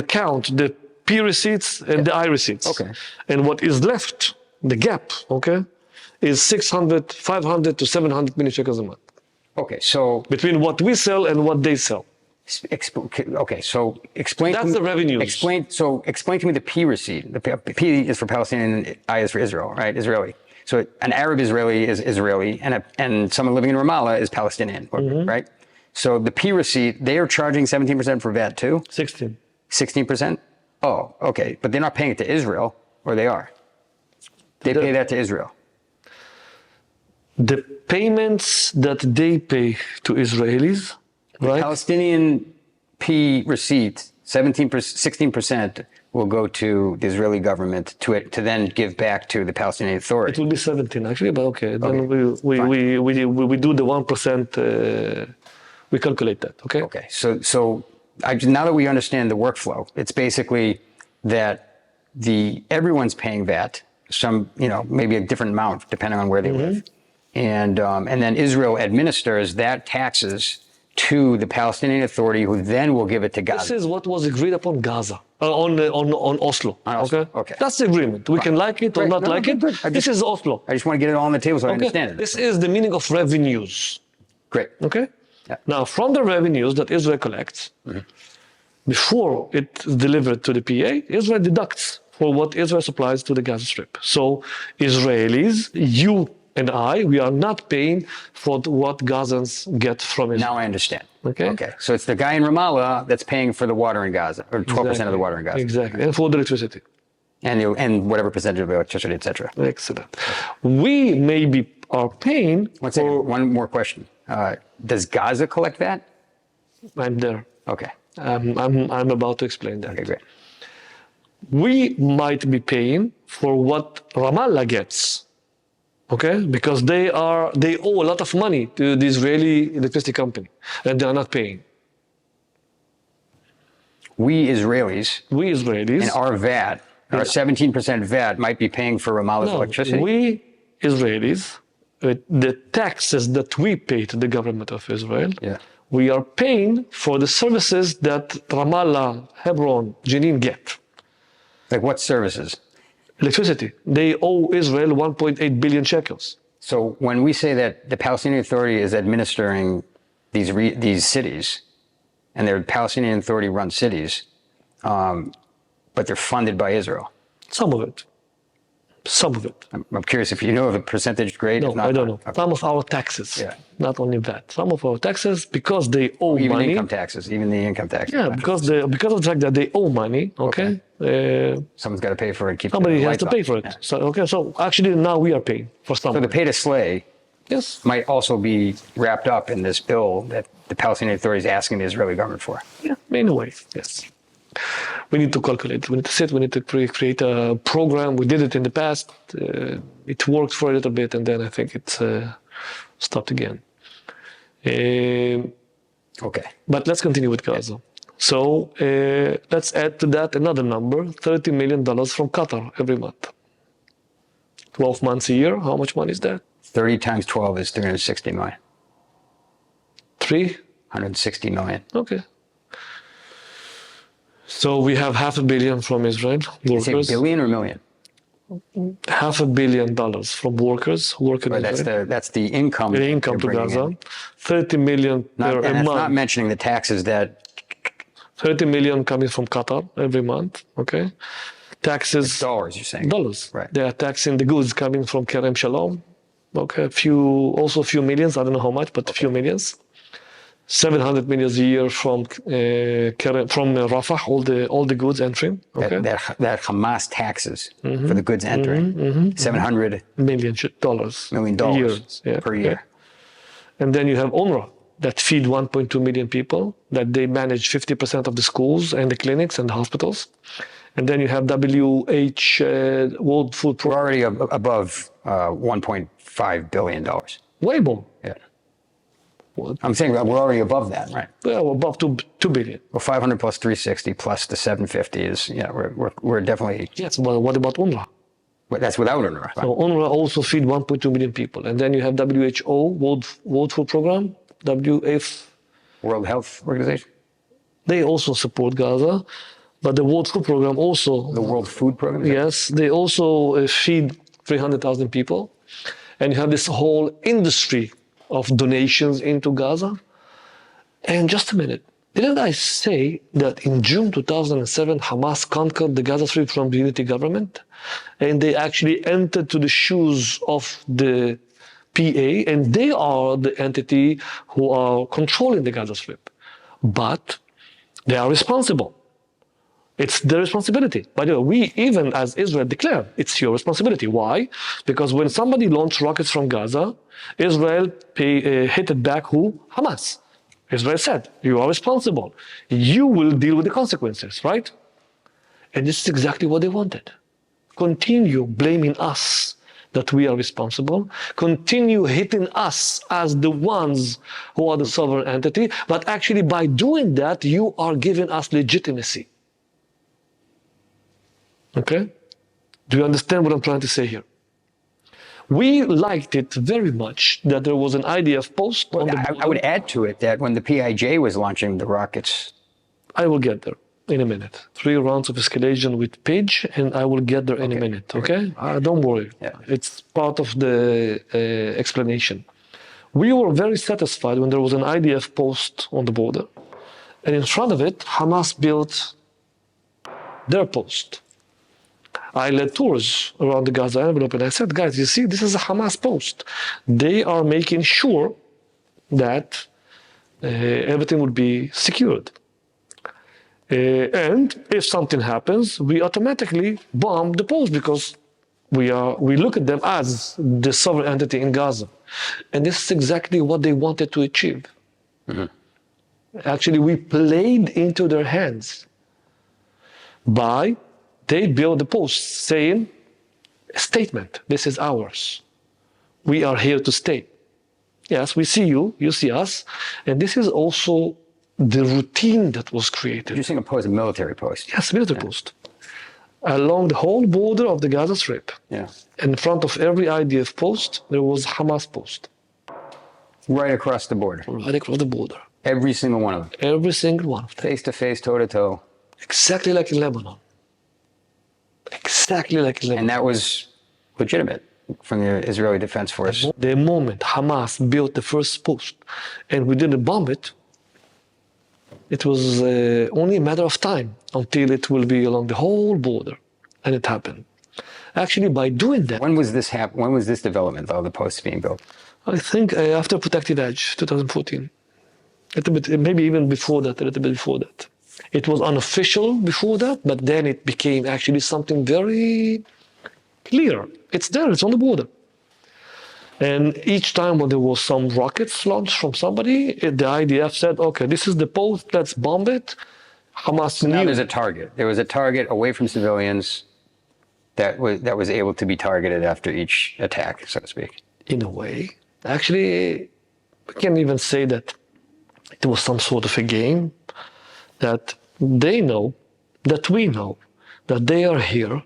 count the P receipts and the I receipts. Okay. And what is left, the gap, okay, is 600, 500 to 700 million shekels a month. Okay, so Between what we sell and what they sell. okay, so explain. That's the revenues. Explain to me the P receipt. The P is for Palestinian, and I is for Israel, right? Israeli. So an Arab Israeli is Israeli, and someone living in Ramallah is Palestinian, right? So the P receipt, they are charging 17% for VAT too. 16. 16%. Oh, okay, but they're not paying it to Israel, or they are. They pay that to Israel. The payments that they pay to Israelis, right? Palestinian P receipt, 16% will go to the Israeli government to then give back to the Palestinian Authority. It will be 17 actually, but okay. Then we do the 1%. We calculate that. Okay. Okay. So now that we understand the workflow, it's basically that everyone's paying VAT, maybe a different amount depending on where they live, and then Israel administers that taxes to the Palestinian Authority, who then will give it to Gaza. This is what was agreed upon Gaza, on Oslo. Okay. That's the agreement. We can like it or not like it. This is Oslo. I just want to get it all on the table so I understand it. This is the meaning of revenues. Great. Okay. Yeah. Now, from the revenues that Israel collects, before it's delivered to the PA, Israel deducts for what Israel supplies to the Gaza Strip. So, Israelis, you and I, we are not paying for what Gazans get from Israel. Now I understand. Okay. Okay. So it's the guy in Ramallah that's paying for the water in Gaza, or 12% of the water in Gaza. Exactly. And for the electricity. And whatever percentage of electricity, etc. Excellent. We maybe are paying One more question. Does Gaza collect that? I'm there. Okay. I'm about to explain that. Okay, great. We might be paying for what Ramallah gets. Okay, because they owe a lot of money to the Israeli electricity company, and they are not paying. We Israelis, and our VAT, our 17% VAT, might be paying for Ramallah's electricity. We Israelis, the taxes that we pay to the government of Israel, we are paying for the services that Ramallah, Hebron, Jenin get. Like what services? Electricity. They owe Israel 1.8 billion shekels. So when we say that the Palestinian Authority is administering these cities, and they're Palestinian Authority-run cities, but they're funded by Israel. Some of it. Some of it. I'm curious if you know the percentage grade. No, if not, I don't know. okay. Some of our taxes. Yeah. Not only that. Some of our taxes, because they owe Even money. income taxes, even the income tax. Yeah, because of the fact that they owe money, okay? Someone's got to pay for it. Keep Somebody the has lights to pay on. for it. Yeah. So actually now we are paying for So something. the pay to slay Yes. might also be wrapped up in this bill that the Palestinian Authority is asking the Israeli government for. Yeah, in a way, yes. We need to calculate. We need to sit. We need to create a program. We did it in the past. It worked for a little bit, and then I think it's stopped again. Okay. But let's continue with Gaza. So let's add to that another number: $30 million from Qatar every month. 12 months a year. How much money is that? 30 times 12 is 360 million. 160 million. Okay. So we have $500 million from Israel You say workers. billion or million? $500 million from workers who work in Or Israel. that's the income. The income they're to bringing Gaza. in. 30 million Not, per and a that's not month. mentioning the taxes that 30 million coming from Qatar every month. Okay. Taxes. dollars you're saying. Dollars. Right. They are taxing the goods coming from Kerem Shalom. Okay. A few millions. I don't know how much, but a few millions. 700 million a year from Rafah, all the goods entering. Okay. That Hamas taxes for the goods entering. $700 million dollars. million a year. Yeah, per year. yeah. And then you have UNRWA that feed 1.2 million people, that they manage 50% of the schools and the clinics and the hospitals. And then you have World Food We're Program. already above $1.5 billion. Way more. Yeah. I'm saying that we're already above that, right? Well, above 2 billion. Well, 500 plus 360 plus the 750 is, we're definitely, Yes, but what about UNRWA? that's without UNRWA. So UNRWA also feed 1.2 million people. And then you have WHO, World Food Program, WF. World Health Organization? They also support Gaza. But the World Food Program also. The World Food Program? Yes, they also feed 300,000 people. And you have this whole industry of donations into Gaza. And just a minute, didn't I say that in June 2007, Hamas conquered the Gaza Strip from the unity government? And they actually entered to the shoes of the PA, and they are the entity who are controlling the Gaza Strip. But they are responsible. It's their responsibility. By the way, we even as Israel declared, it's your responsibility. Why? Because when somebody launched rockets from Gaza, Israel hit it back who? Hamas. Israel said, you are responsible. You will deal with the consequences, right? And this is exactly what they wanted. Continue blaming us that we are responsible. Continue hitting us as the ones who are the sovereign entity. But actually by doing that, you are giving us legitimacy. Okay? Do you understand what I'm trying to say here? We liked it very much that there was an IDF post on the border. I would add to it that when the PIJ was launching the rockets. I will get there in a minute. 3 rounds of escalation with Page, and I will get there in a minute, okay? Don't worry. Yeah. It's part of the explanation. We were very satisfied when there was an IDF post on the border, and in front of it, Hamas built their post. I led tours around the Gaza envelope, and I said, guys, you see, this is a Hamas post. They are making sure that everything would be secured. And if something happens, we automatically bomb the post because we look at them as the sovereign entity in Gaza. And this is exactly what they wanted to achieve. Mm-hmm. Actually, we played into their hands by they built the post saying, a statement, this is ours. We are here to stay. Yes, we see you, you see us. And this is also the routine that was created. You're saying a post, a military post. Yes, military post. Along the whole border of the Gaza Strip. Yeah. In front of every IDF post, there was Hamas post. Right across the border. Right across the border. Every single one of them. Every single one of them. Face to face, toe to toe. Exactly like in Lebanon. Exactly like in Lebanon. And that was legitimate from the Israeli Defense Force. The moment Hamas built the first post and we didn't bomb it, it was only a matter of time until it will be along the whole border. And it happened. Actually, by doing that, When was this When was this development, though, the posts being built? I think after Protective Edge, 2014, a little bit, maybe even before that, a little bit before that. It was unofficial before that, but then it became actually something very clear. It's there, it's on the border. And each time when there was some rockets launched from somebody, the IDF said, okay, this is the post, let's bomb it. Hamas Now knew. there's a target. There was a target away from civilians that was able to be targeted after each attack, so to speak. In a way. Actually, we can even say that it was some sort of a game, that they know, that we know, that they are here,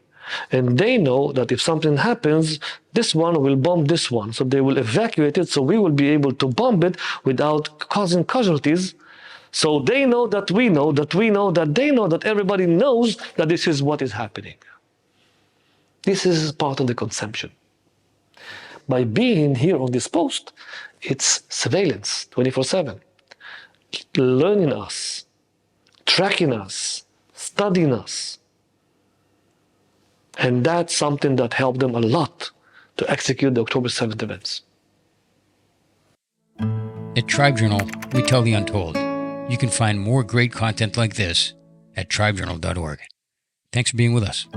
and they know that if something happens, this one will bomb this one, so they will evacuate it, so we will be able to bomb it without causing casualties. So they know that we know, that we know, that they know, that everybody knows that this is what is happening. This is part of the conception. By being here on this post, it's surveillance 24/7, learning us, tracking us, studying us. And that's something that helped them a lot to execute the October 7th events. At Tribe Journal, we tell the untold. You can find more great content like this at tribejournal.org. Thanks for being with us.